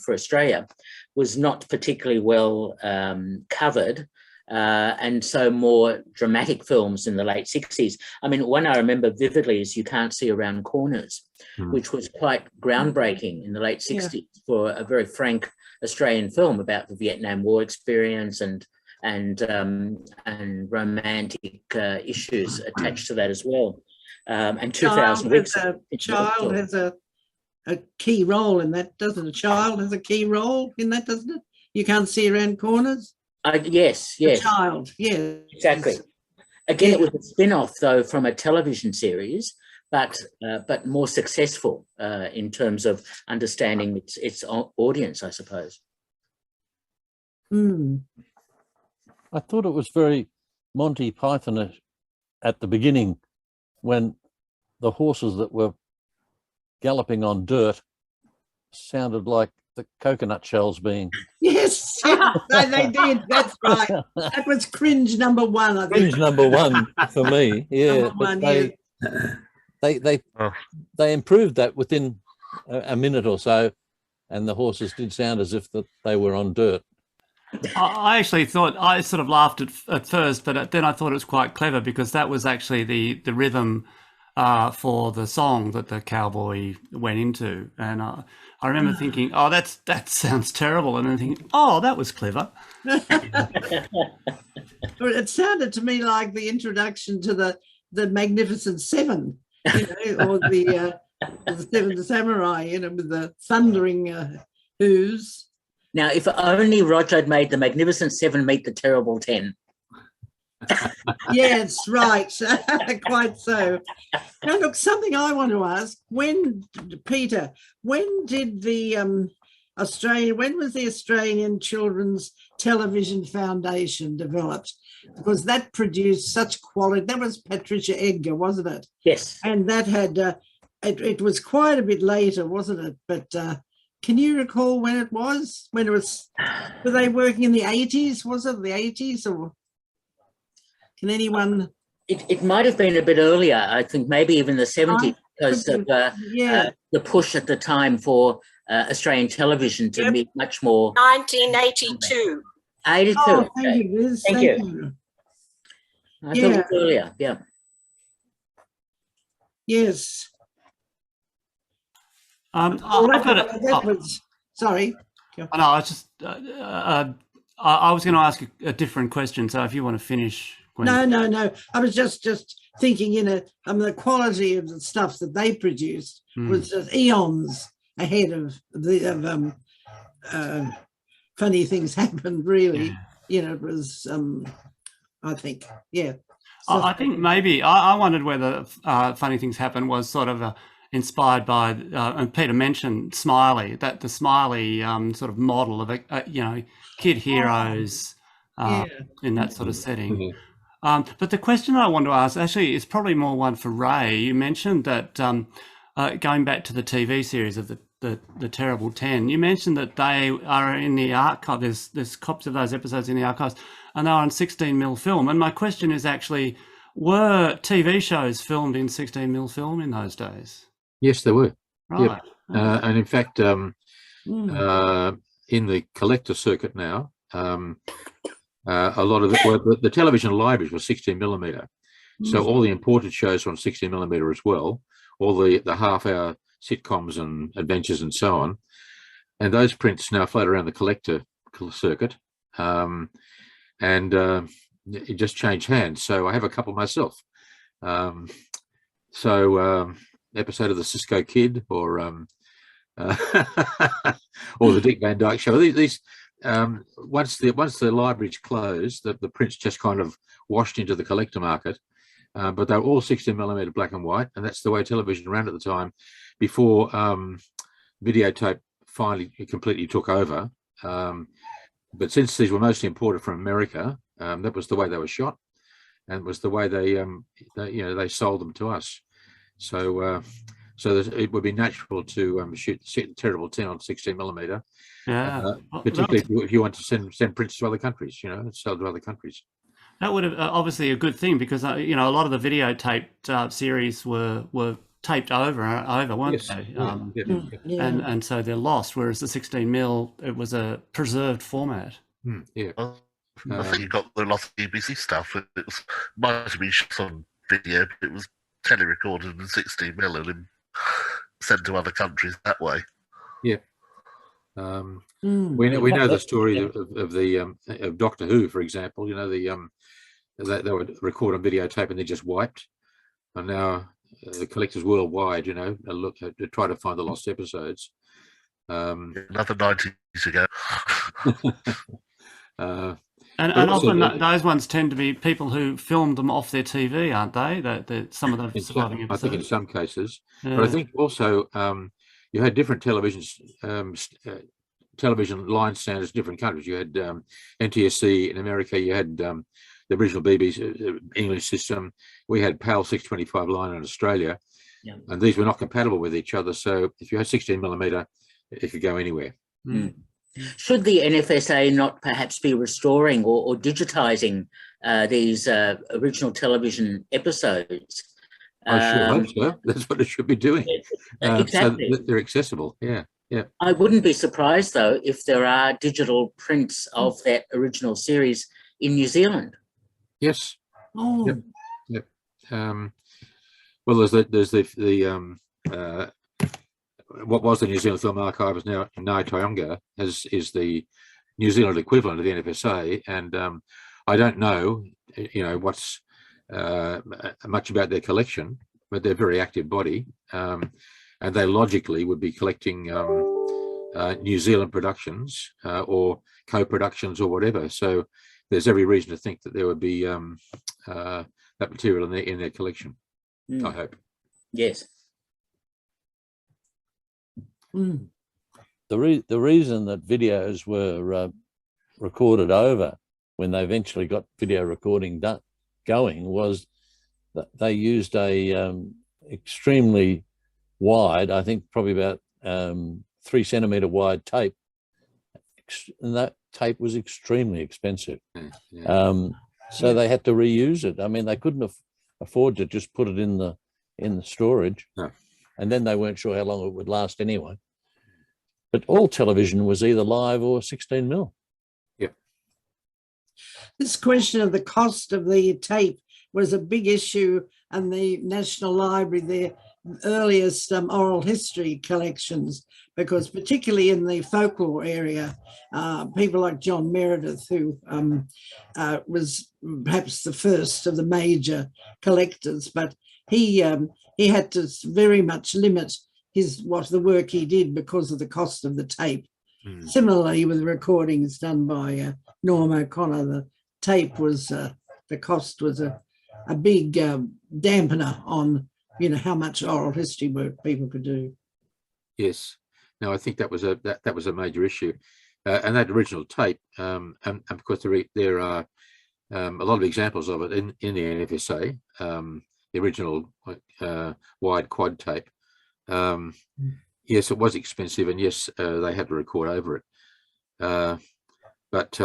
for Australia, was not particularly well covered, and so more dramatic films in the late 60s. I mean, one I remember vividly is You Can't See Around Corners, which was quite groundbreaking in the late 60s for a very frank Australian film about the Vietnam War experience and and romantic issues attached to that as well. And 2,000 Weeks. A child has a key role in that, doesn't it? A child has a key role in that, doesn't it? You can't see around corners. Yes. A child, yeah. Exactly. Again, it was a spin-off, though, from a television series, but more successful in terms of understanding its audience, I suppose. I thought it was very Monty Python-ish at the beginning, when the horses that were galloping on dirt sounded like the coconut shells being. Yes, they did. That's right. That was cringe number one, I think. Cringe number one for me. Yeah, one, they improved that within a minute or so, and the horses did sound as if they were on dirt. I actually thought, I sort of laughed at first, but then I thought it was quite clever, because that was actually the rhythm for the song that the cowboy went into. And I remember thinking, oh, that sounds terrible. And then thinking, oh, that was clever. It sounded to me like the introduction to the Magnificent Seven, or the Seven Samurai, with the thundering hooves. Now, if only Roger had made the Magnificent Seven meet the Terrible 10. Yes, right. Quite so. Now, look, something I want to ask: Peter, when did the when was the Australian Children's Television Foundation developed? Because that produced such quality. That was Patricia Edgar, wasn't it? Yes. And that had it was quite a bit later, wasn't it? But can you recall when it was? When it was? Were they working in the 80s? Was it the 80s, or can anyone? It might have been a bit earlier. I think maybe even the 70s, because of the push at the time for Australian television to be much more. 1982. 82. Oh, thank you, Liz. Thank you. I thought it was earlier. Yeah. Yes. Sorry. No, I was just. I was going to ask a different question. So if you want to finish. Gwen. No. I was just thinking, the quality of the stuff that they produced was just eons ahead of Funny Things Happened. Really, it was. I think, yeah. So, I think maybe I wondered whether Funny Things Happen was sort of inspired by, and Peter mentioned Smiley, that the Smiley sort of model of kid heroes in that sort of setting. But the question I want to ask actually is probably more one for Ray. You mentioned that going back to the TV series of the Terrible 10, you mentioned that they are in the archive. There's copies of those episodes in the archives, and they're on 16mm film. And my question is actually, were TV shows filmed in 16mm film in those days? Yes, they were. Right. Yep. And in fact, in the collector circuit now, a lot of the television libraries were 16mm. So all the imported shows were on 16mm as well, all the half-hour sitcoms and adventures and so on. And those prints now float around the collector circuit. And it just changed hands. So I have a couple myself. Episode of the Cisco Kid or the Dick Van Dyke Show. These once the libraries closed, the prints just kind of washed into the collector market. But they were all 16mm black and white, and that's the way television ran at the time, before videotape finally completely took over. But since these were mostly imported from America, that was the way they were shot, and it was the way they sold them to us. So it would be natural to shoot the Terrible 10 on 16mm. Yeah, particularly if you want to send prints to other countries, sell to other countries. That would have obviously a good thing, because a lot of the videotaped series were taped over, weren't they? And so they're lost. Whereas the 16mm, it was a preserved format. Yeah. Well, I think you got a lot of BBC stuff. It might have been shot on video, but it was tele-recorded in 16mm and sent to other countries that way. Yeah. We know the story of Doctor Who, for example. You know, they would record on videotape and they just wiped, and now the collectors worldwide, you know, look to try to find the lost episodes. Another 90s ago. And often those ones tend to be people who filmed them off their TV, aren't they? That some of the surviving episodes. I think in some cases, but I think also you had different television line standards in different countries. You had NTSC in America. You had the original BBC English system. We had PAL 625 line in Australia, and these were not compatible with each other. So if you had 16mm, it could go anywhere. Should the NFSA not perhaps be restoring or digitising these original television episodes? I sure hope so. That's what it should be doing. Exactly. So that they're accessible. Yeah. I wouldn't be surprised, though, if there are digital prints of that original series in New Zealand. Yes. Oh. Yep. Well, there's the what was the New Zealand Film Archive is now Ngāi Taonga, is the New Zealand equivalent of the NFSA, and I don't know, you know, what's much about their collection, but they're a very active body, and they logically would be collecting New Zealand productions or co-productions or whatever. So there's every reason to think that there would be that material in their collection. I hope. Yes. The reason that videos were recorded over when they eventually got video recording going was that they used a extremely wide, I think probably about 3 centimetre wide tape, and that tape was extremely expensive. So they had to reuse it. I mean, they couldn't afford to just put it in the storage, and then they weren't sure how long it would last anyway. But all television was either live or 16mm. Yeah. This question of the cost of the tape was a big issue in the National Library, their earliest oral history collections, because particularly in the folklore area, people like John Meredith, who was perhaps the first of the major collectors, but he had to very much limit the work he did because of the cost of the tape. Similarly, with recordings done by Norm O'Connor, the tape was the cost was a big dampener on, you know, how much oral history work people could do. Yes. No, I think that was a major issue, and that original tape, and of course there are a lot of examples of it in the NFSA. The original wide quad tape. Yes, it was expensive, and yes, they had to record over it. But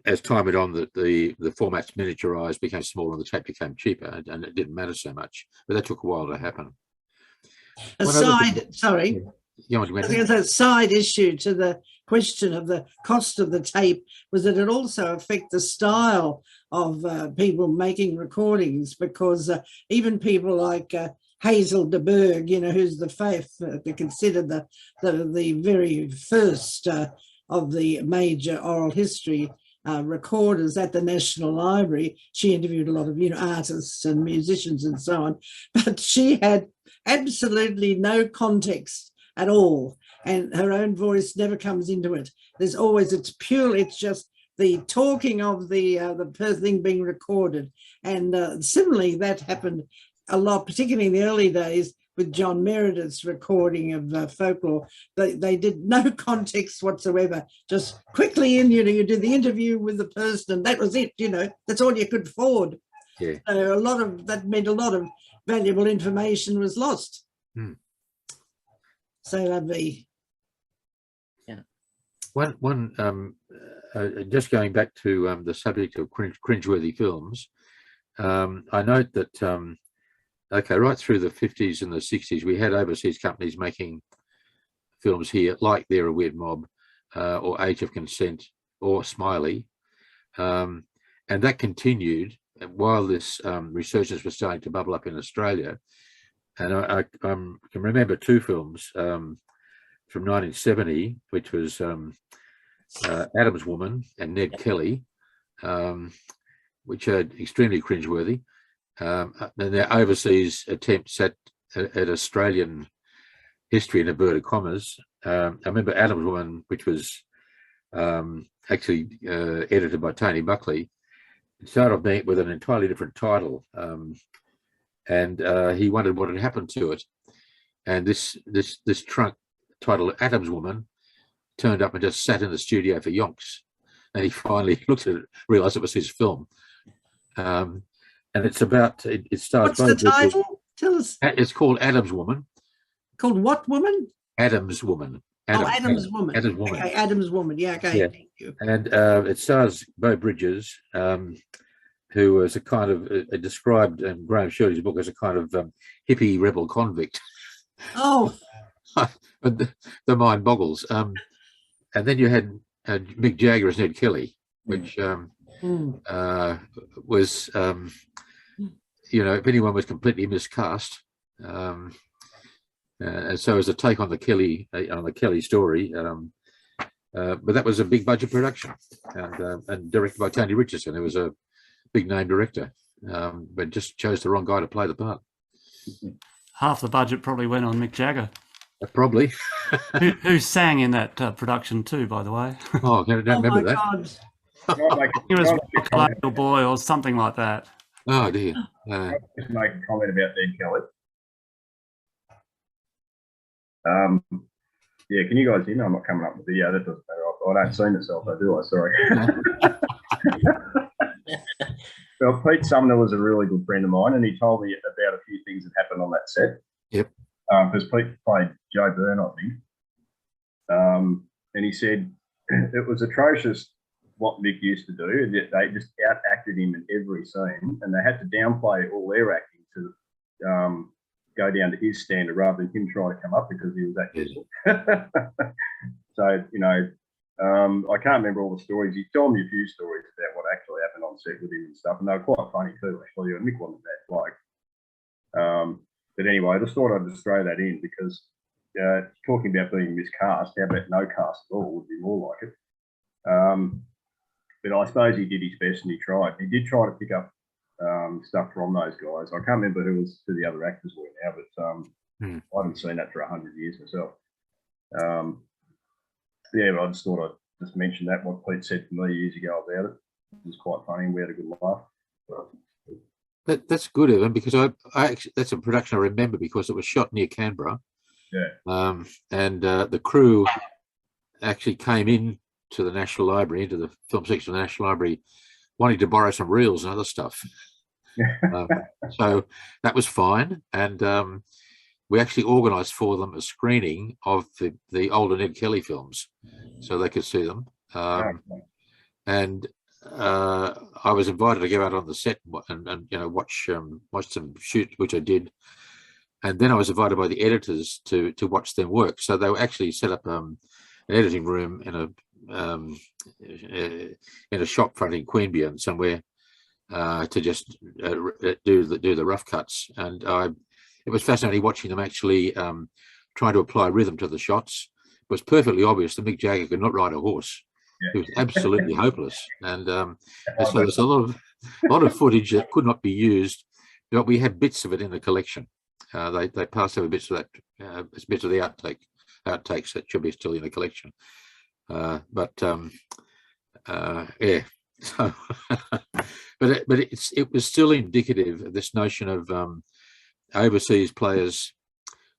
as time went on, the formats miniaturized, became smaller, and the tape became cheaper, and it didn't matter so much. But that took a while to happen. A side issue to the question of the cost of the tape was that it also affected the style of people making recordings, because even people like Hazel de Burgh, you know, who's considered the very first of the major oral history recorders at the National Library. She interviewed a lot of, you know, artists and musicians and so on, but she had absolutely no context at all, and her own voice never comes into it. There's always, it's just the talking of the thing being recorded. And similarly, that happened a lot, particularly in the early days with John Meredith's recording of folklore. They did no context whatsoever, just quickly in, you know, you did the interview with the person and that was it, you know, that's all you could afford. Yeah. So that meant a lot of valuable information was lost. So that'd be, yeah. One just going back to the subject of cringeworthy films, I note that okay, right through the 50s and the 60s, we had overseas companies making films here, like They're a Weird Mob, or Age of Consent, or Smiley, and that continued while this resurgence was starting to bubble up in Australia. And I can remember two films from 1970, which was Adam's Woman and Ned Kelly, which are extremely cringeworthy. And their overseas attempts at Australian history in inverted commas. I remember Adam's Woman, which was actually edited by Tony Buckley. It started off with an entirely different title, and he wondered what had happened to it. And this trunk titled Adam's Woman turned up and just sat in the studio for yonks. And he finally looked at it, realised it was his film. And it's about, it stars. What's the title? Tell us. It's called Adam's Woman. Called what woman? Adam's Woman. Adam's Woman. Adam's Woman. Okay, Adam's Woman. Yeah, okay. Yeah. Thank you. And it stars Beau Bridges, who was a kind of described in Graham Shirley's book as a kind of hippie rebel convict. Oh. But the mind boggles. And then you had Mick Jagger as Ned Kelly, which was, if anyone was completely miscast. And so as a take on the Kelly story, but that was a big budget production and directed by Tony Richardson, who was a big name director, but just chose the wrong guy to play the part. Half the budget probably went on Mick Jagger. Probably. who sang in that production too, by the way. Oh, I don't remember that. God. He was Colonial Boy or something like that. Oh dear. Just make a comment about Ned Kelly. Yeah, can you guys hear me? I'm not coming up with the video. That doesn't matter. I don't see myself, though, do I? Sorry. Well, Pete Sumner was a really good friend of mine, and he told me about a few things that happened on that set. Yep. Because Pete played Joe Byrne, I think. And he said it was atrocious what Mick used to do. They just out-acted him in every scene, and they had to downplay all their acting to go down to his standard rather than him trying to come up because he was that good. So, I can't remember all the stories. He told me a few stories about what actually happened on set with him and stuff, and they were quite funny too, actually. Mick wasn't that bloke. But anyway, I just thought I'd just throw that in because talking about being miscast, how about no cast at all would be more like it. But I suppose he did his best and he tried. He did try to pick up stuff from those guys. I can't remember who the other actors were now, but I haven't seen that for 100 years myself. But I just thought I'd just mention that, what Pete said to me years ago about it. It was quite funny and we had a good laugh. That's good, Evan, because I actually, that's a production I remember because it was shot near Canberra. Yeah. And the crew actually came in to the National Library, into the film section of the National Library, wanting to borrow some reels and other stuff. So that was fine. And we actually organised for them a screening of the older Ned Kelly films so they could see them. And I was invited to go out on the set and watch some shoots, which I did. And then I was invited by the editors to watch them work. So they actually set up an editing room in a shop front in Queanbeyan somewhere to just do the rough cuts. And it was fascinating watching them actually trying to apply rhythm to the shots. It was perfectly obvious that Mick Jagger could not ride a horse. It was absolutely hopeless, and so there's a lot of footage that could not be used, but we had bits of it in the collection. They passed over bits of that, bits of the outtakes that should be still in the collection. But so, but it was still indicative of this notion of overseas players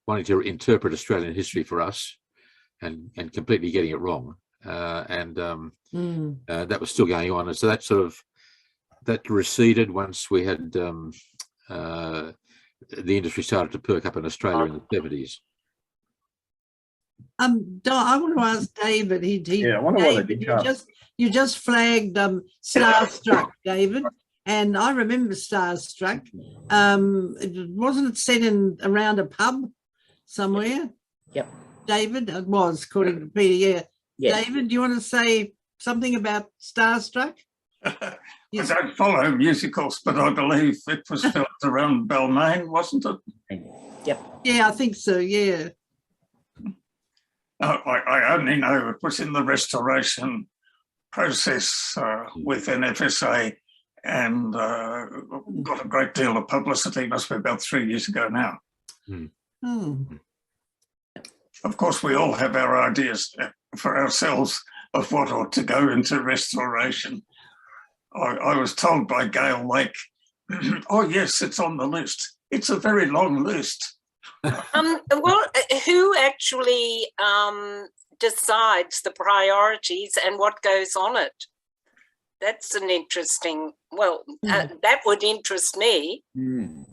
wanting to interpret Australian history for us and completely getting it wrong. That was still going on, and so that receded once we had the industry started to perk up in Australia in the 70s. I want to ask David. I wonder why they did you just flagged Starstruck, David, and I remember Starstruck. Wasn't it set in around a pub somewhere? Yep. David, it was, according to Peter. Yeah. Yes. David, do you want to say something about Starstruck? I don't follow musicals, but I believe it was filmed around Balmain, wasn't it? Yep. Yeah, I think so, yeah. I only know it was in the restoration process with NFSA and got a great deal of publicity. Must be about 3 years ago now. Of course, we all have our ideas for ourselves of what ought to go into restoration. I was told by Gail Lake, oh yes, it's on the list. It's a very long list. Well, who actually decides the priorities and what goes on it? That's an interesting, that would interest me. And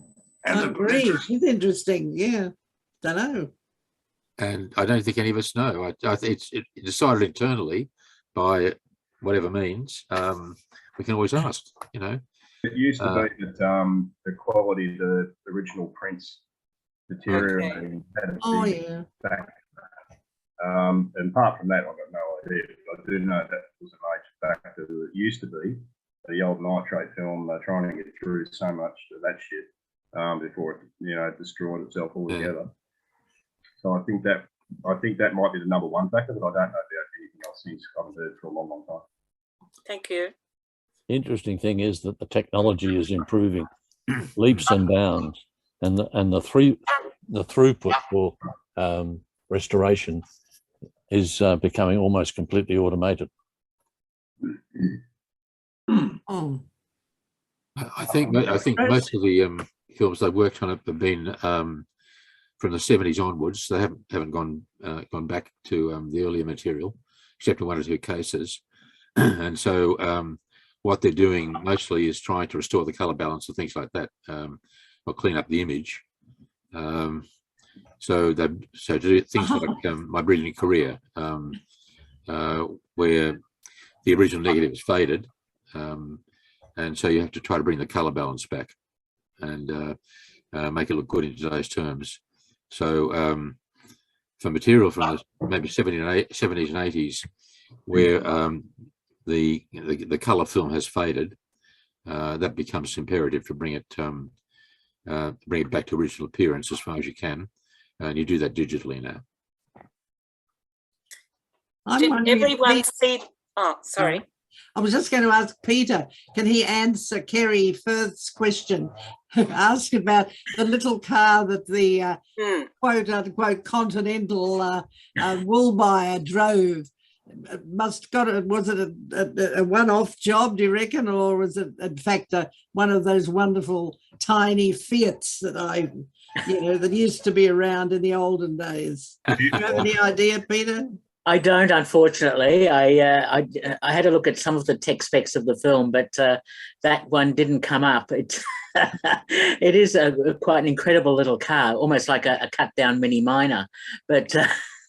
I agree. It's interesting. Yeah. Don't know. And I don't think any of us know. I think it's decided internally by whatever means. We can always ask, you know. It used to be that the quality of the original prints deteriorating. Yeah. Factor. And apart from that, I've got no idea. I do know that was a major factor that it used to be. The old nitrate film, trying to get through so much of that shit before it, you know, destroyed itself altogether. So I think that might be the number one factor, but I don't know about anything else since I've heard for a long, long time. Thank you. The interesting thing is that the technology is improving leaps and bounds, and the throughput for restoration is becoming almost completely automated. I think most of the films they've worked on have been from the 70s onwards. They haven't gone back to the earlier material, except in one or two cases. And so what they're doing mostly is trying to restore the color balance and things like that, or clean up the image. So to do things like My Brilliant Career, where the original negative is faded, and so you have to try to bring the color balance back and make it look good in today's terms. So for material from the maybe 70s and 80s, where the color film has faded, that becomes imperative to bring it back to original appearance as far as you can, and you do that digitally now. Did everyone see? Oh, sorry. I was just going to ask Peter, can he answer Kerry Firth's question? Ask about the little car that the quote unquote continental wool buyer drove. Was it a one-off job, do you reckon, or was it in fact one of those wonderful tiny Fiats that that used to be around in the olden days? Do you have any idea, Peter? I don't, unfortunately. I had a look at some of the tech specs of the film, but that one didn't come up. It is quite an incredible little car, almost like a cut-down Mini Minor, but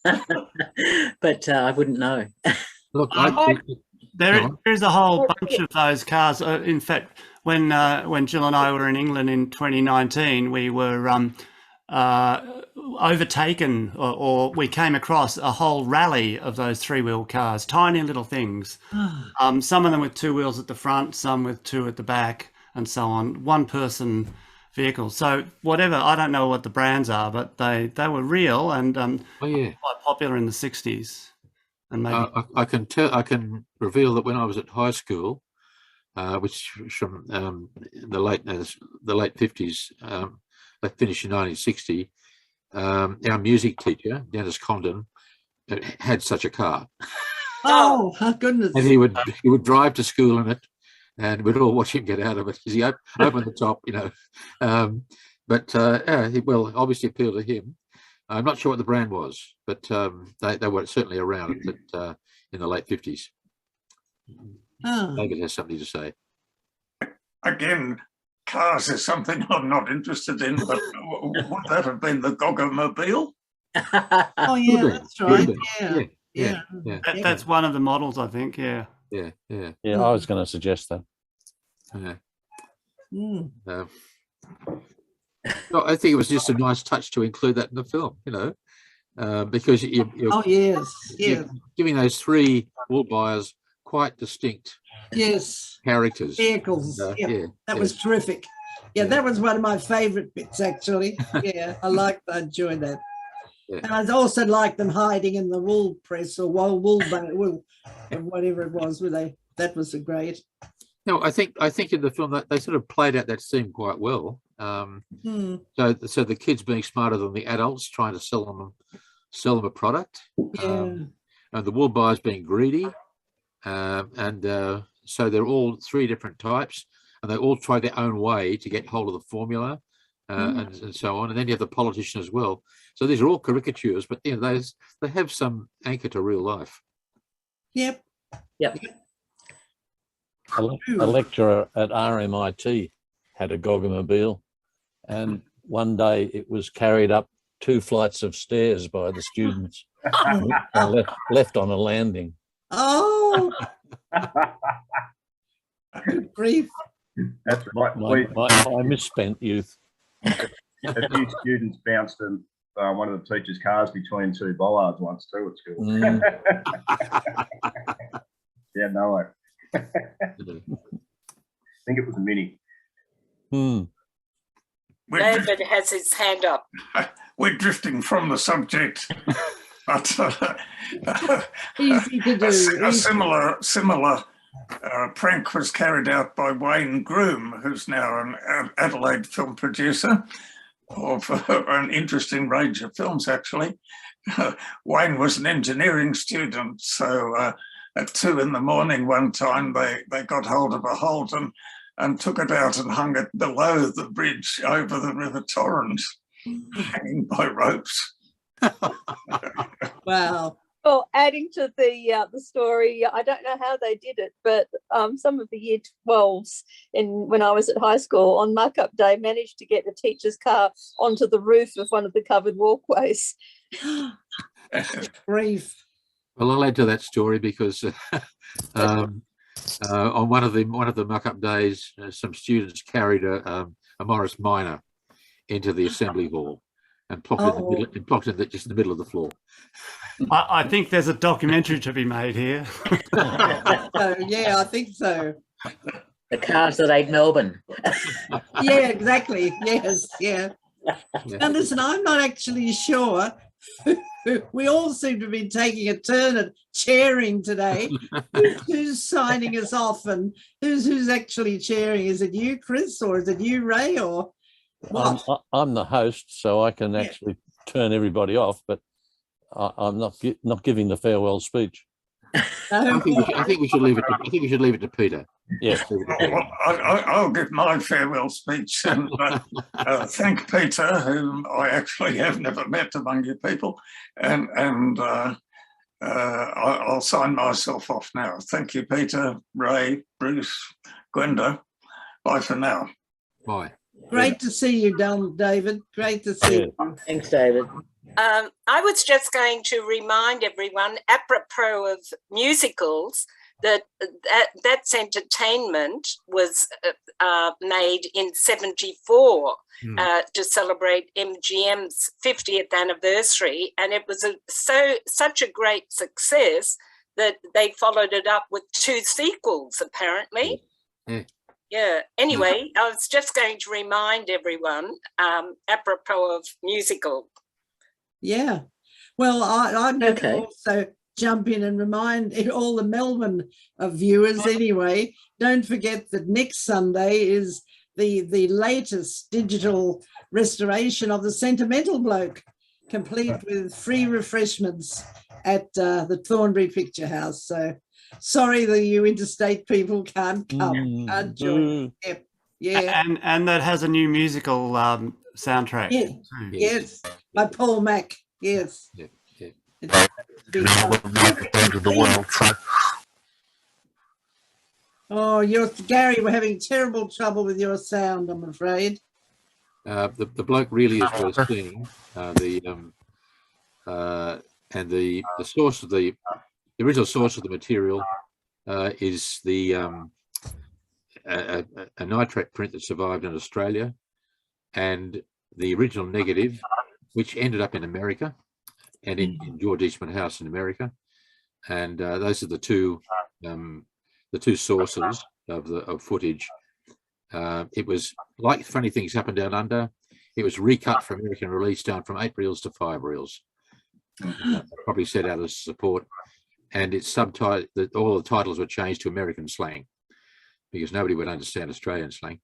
I wouldn't know. Look, there is a whole bunch of those cars. In fact, when Jill and I were in England in 2019, we were overtaken, or we came across a whole rally of those three-wheel cars, tiny little things. Some of them with two wheels at the front, some with two at the back, and so on. One-person vehicles. So whatever, I don't know what the brands are, but they were real and quite popular in the 60s. And maybe I can reveal that when I was at high school, which was from the late 50s, that finished in 1960. Our music teacher, Dennis Condon, had such a car. Oh, my goodness! And he would drive to school in it, and we'd all watch him get out of it because he opened the top, But well, obviously appealed to him. I'm not sure what the brand was, but they were certainly around in the late 50s. David has something to say. Again, cars is something I'm not interested in, but would that have been the Gogomobile? Oh, yeah, that's right. Yeah. That's one of the models, I think. Yeah. I was going to suggest that. No, I think it was just a nice touch to include that in the film, because you're giving those three wool buyers quite distinct characters. Vehicles. That was terrific. Yeah, that was one of my favourite bits, actually. Yeah, I enjoyed that. And I also like them hiding in the wool press or wool, whatever it was. That was a great. No, I think in the film that they sort of played out that scene quite well. So the kids being smarter than the adults, trying to sell them a product, and the wool buyers being greedy, so they're all three different types, and they all try their own way to get hold of the formula, and so on. And then you have the politician as well. So these are all caricatures, but you know, they have some anchor to real life. Yep. A lecturer at RMIT had a Goggamobile, and one day it was carried up 2 flights of stairs by the students and left on a landing. Oh, good grief. That's right. My misspent youth. A few students bounced one of the teachers' cars between 2 bollards once too at school. Yeah, no way. I think it was a Mini. David has his hand up. We're drifting from the subject, but Easy to do. a similar prank was carried out by Wayne Groom, who's now an Adelaide film producer of an interesting range of films, actually. Wayne was an engineering student, so at 2 in the morning one time they got hold of a Holden and took it out and hung it below the bridge over the River Torrens, hanging by ropes. Wow. Well, adding to the story, I don't know how they did it, but some of the year 12s when I was at high school on mark-up day managed to get a teacher's car onto the roof of one of the covered walkways. Grief. Well, I'll add to that story because on one of the mark-up days, some students carried a Morris Minor into the assembly hall and plopped it just in the middle of the floor. I think there's a documentary to be made here. Yeah, I think so. The cars that ate Melbourne. Yeah, exactly. Yes, yeah. Now listen, I'm not actually sure. We all seem to be taking a turn at chairing today. Who's signing us off, and who's actually chairing? Is it you, Chris, or is it you, Ray, or what? I'm the host, so I can actually turn everybody off, but I'm not giving the farewell speech. I think we should leave it. I think we should leave it to Peter. Yes. Well, I'll give my farewell speech and thank Peter, whom I actually have never met among you people, and I'll sign myself off now. Thank you, Peter, Ray, Bruce, Gwenda. Bye for now. Bye. Great to see you, David. Great to see you. Thanks, David. I was just going to remind everyone, apropos of musicals, that's entertainment was made in '74 to celebrate MGM's 50th anniversary, and it was such a great success that they followed it up with 2 sequels, apparently. Yeah. Anyway, I was just going to remind everyone, apropos of musical. Yeah. Well, I'm going to also jump in and remind all the Melbourne viewers anyway, don't forget that next Sunday is the latest digital restoration of The Sentimental Bloke, complete with free refreshments at the Thornbury Picture House. So sorry that you interstate people can't come, can't join. Yep. Yeah. And that has a new musical soundtrack. Yeah. Yes, by Paul Mack. Yes. Yeah. The world. Oh, Gary, we're having terrible trouble with your sound, I'm afraid. The bloke really is worth seeing. And the source of the original source of the material is a nitrate print that survived in Australia, and the original negative, which ended up in America and in George Eastman House in America, and those are the two sources of footage. It was like Funny Things Happen Down Under. It was recut for American release down from 8 reels to 5 reels. probably set out as support, and it's subtitled that all the titles were changed to American slang because nobody would understand Australian slang.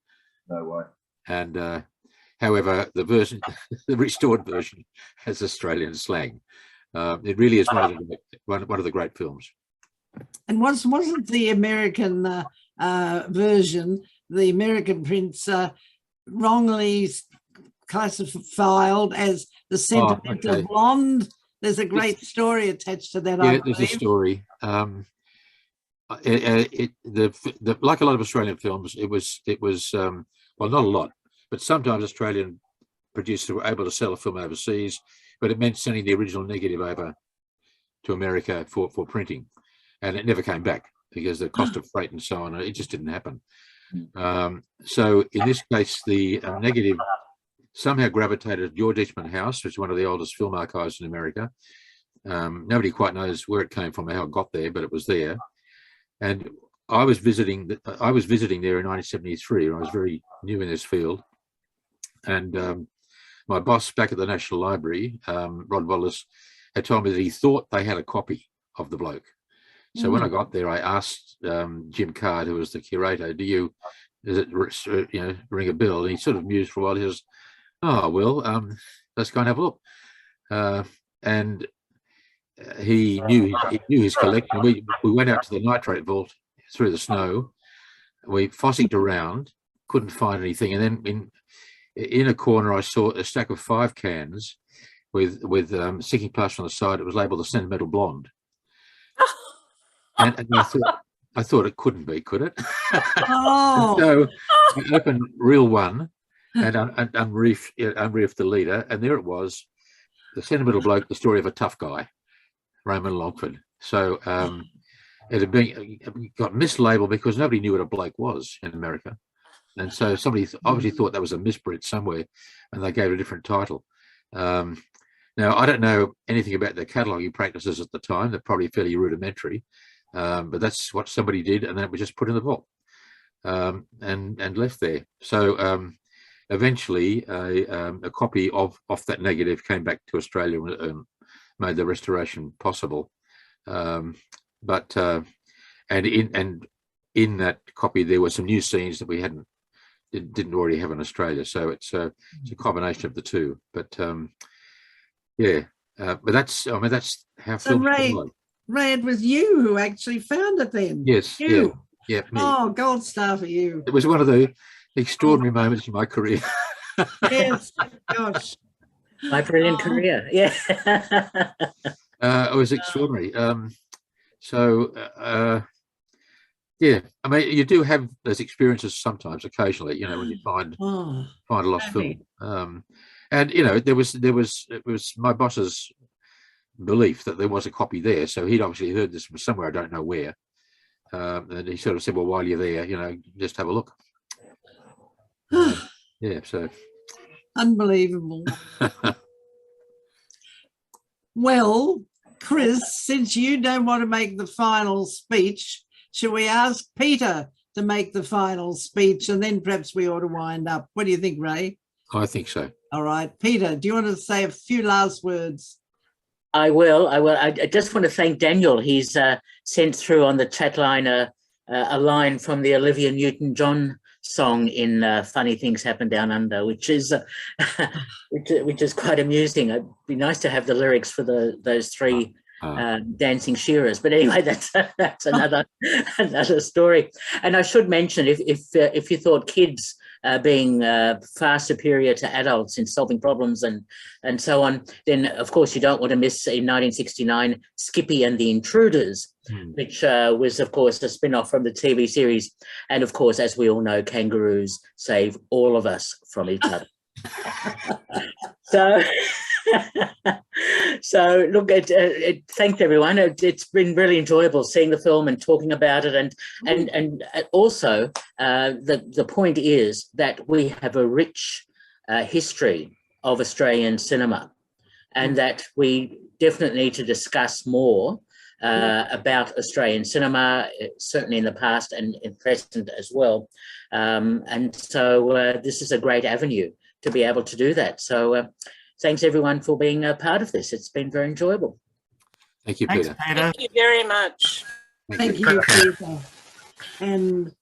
No way. And however, the version, the restored version, has Australian slang. It really is one of the great films. And wasn't the American version, the American prince, wrongly classified as the sentimental blonde? There's a great story attached to that. Yeah, there's a story. Like a lot of Australian films, it was well, not a lot, but sometimes Australian producers were able to sell a film overseas, but it meant sending the original negative over to America for printing, and it never came back because the cost of freight and so on, it just didn't happen. So in this case, the negative somehow gravitated to George Eastman House, which is one of the oldest film archives in America. Nobody quite knows where it came from or how it got there, but it was there. And I was visiting there in 1973, and I was very new in this field. And my boss back at the National Library, Rod Wallace, had told me that he thought they had a copy of the bloke. So when I got there, I asked Jim Card, who was the curator, does it ring a bell? And he sort of mused for a while. He says, "Oh well, let's go and have a look." And he knew his collection. We went out to the nitrate vault through the snow. We fossicked around, couldn't find anything, and then in a corner I saw a stack of 5 cans with sticking plaster on the side. It was labelled the Sentimental Blonde, and I thought it couldn't be, could it? So I opened reel 1 and unreefed the leader, and there it was, the Sentimental Bloke, the story of a tough guy, Raymond Longford. So it had got mislabeled because nobody knew what a bloke was in America, and so somebody obviously thought that was a misprint somewhere, and they gave it a different title. Now I don't know anything about their cataloguing practices at the time. They're probably fairly rudimentary, but that's what somebody did, and then it was just put in the vault and left there. So eventually a copy of that negative came back to Australia and made the restoration possible. But in that copy there were some new scenes that we didn't already have in Australia. So it's a combination of the two. But but that's how. So Ray, it was you who actually found it then. Yes. You. Yeah. Me. Oh, gold star for you. It was one of the extraordinary moments in my career. Yes. Gosh. My brilliant career. Yeah. It was extraordinary. Yeah, I mean, you do have those experiences sometimes, occasionally, when you find a lost film. And it was my boss's belief that there was a copy there, so he'd obviously heard this from somewhere, I don't know where, and he sort of said, well, while you're there, just have a look. Yeah, so unbelievable. Well, Chris, since you don't want to make the final speech, shall we ask Peter to make the final speech, and then perhaps we ought to wind up? What do you think, Ray? I think so. All right, Peter, do you want to say a few last words? I will. I just want to thank Daniel. He's sent through on the chat line a line from the Olivia Newton-John song in Funny Things Happen Down Under, which is quite amusing. It'd be nice to have the lyrics for those 3 dancing shearers, but anyway, that's another story. And I should mention, if you thought kids being far superior to adults in solving problems and so on, then of course you don't want to miss in 1969 Skippy and the Intruders, which was of course a spin-off from the TV series, and of course, as we all know, kangaroos save all of us from each other. So look, thanks everyone. It's been really enjoyable seeing the film and talking about it, and also the point is that we have a rich history of Australian cinema, and that we definitely need to discuss more about Australian cinema, certainly in the past and in present as well. And so this is a great avenue to be able to do that. So thanks everyone for being a part of this. It's been very enjoyable. Thank you, Thanks, Peter. Peter. Thank you very much. Thank you, Peter. And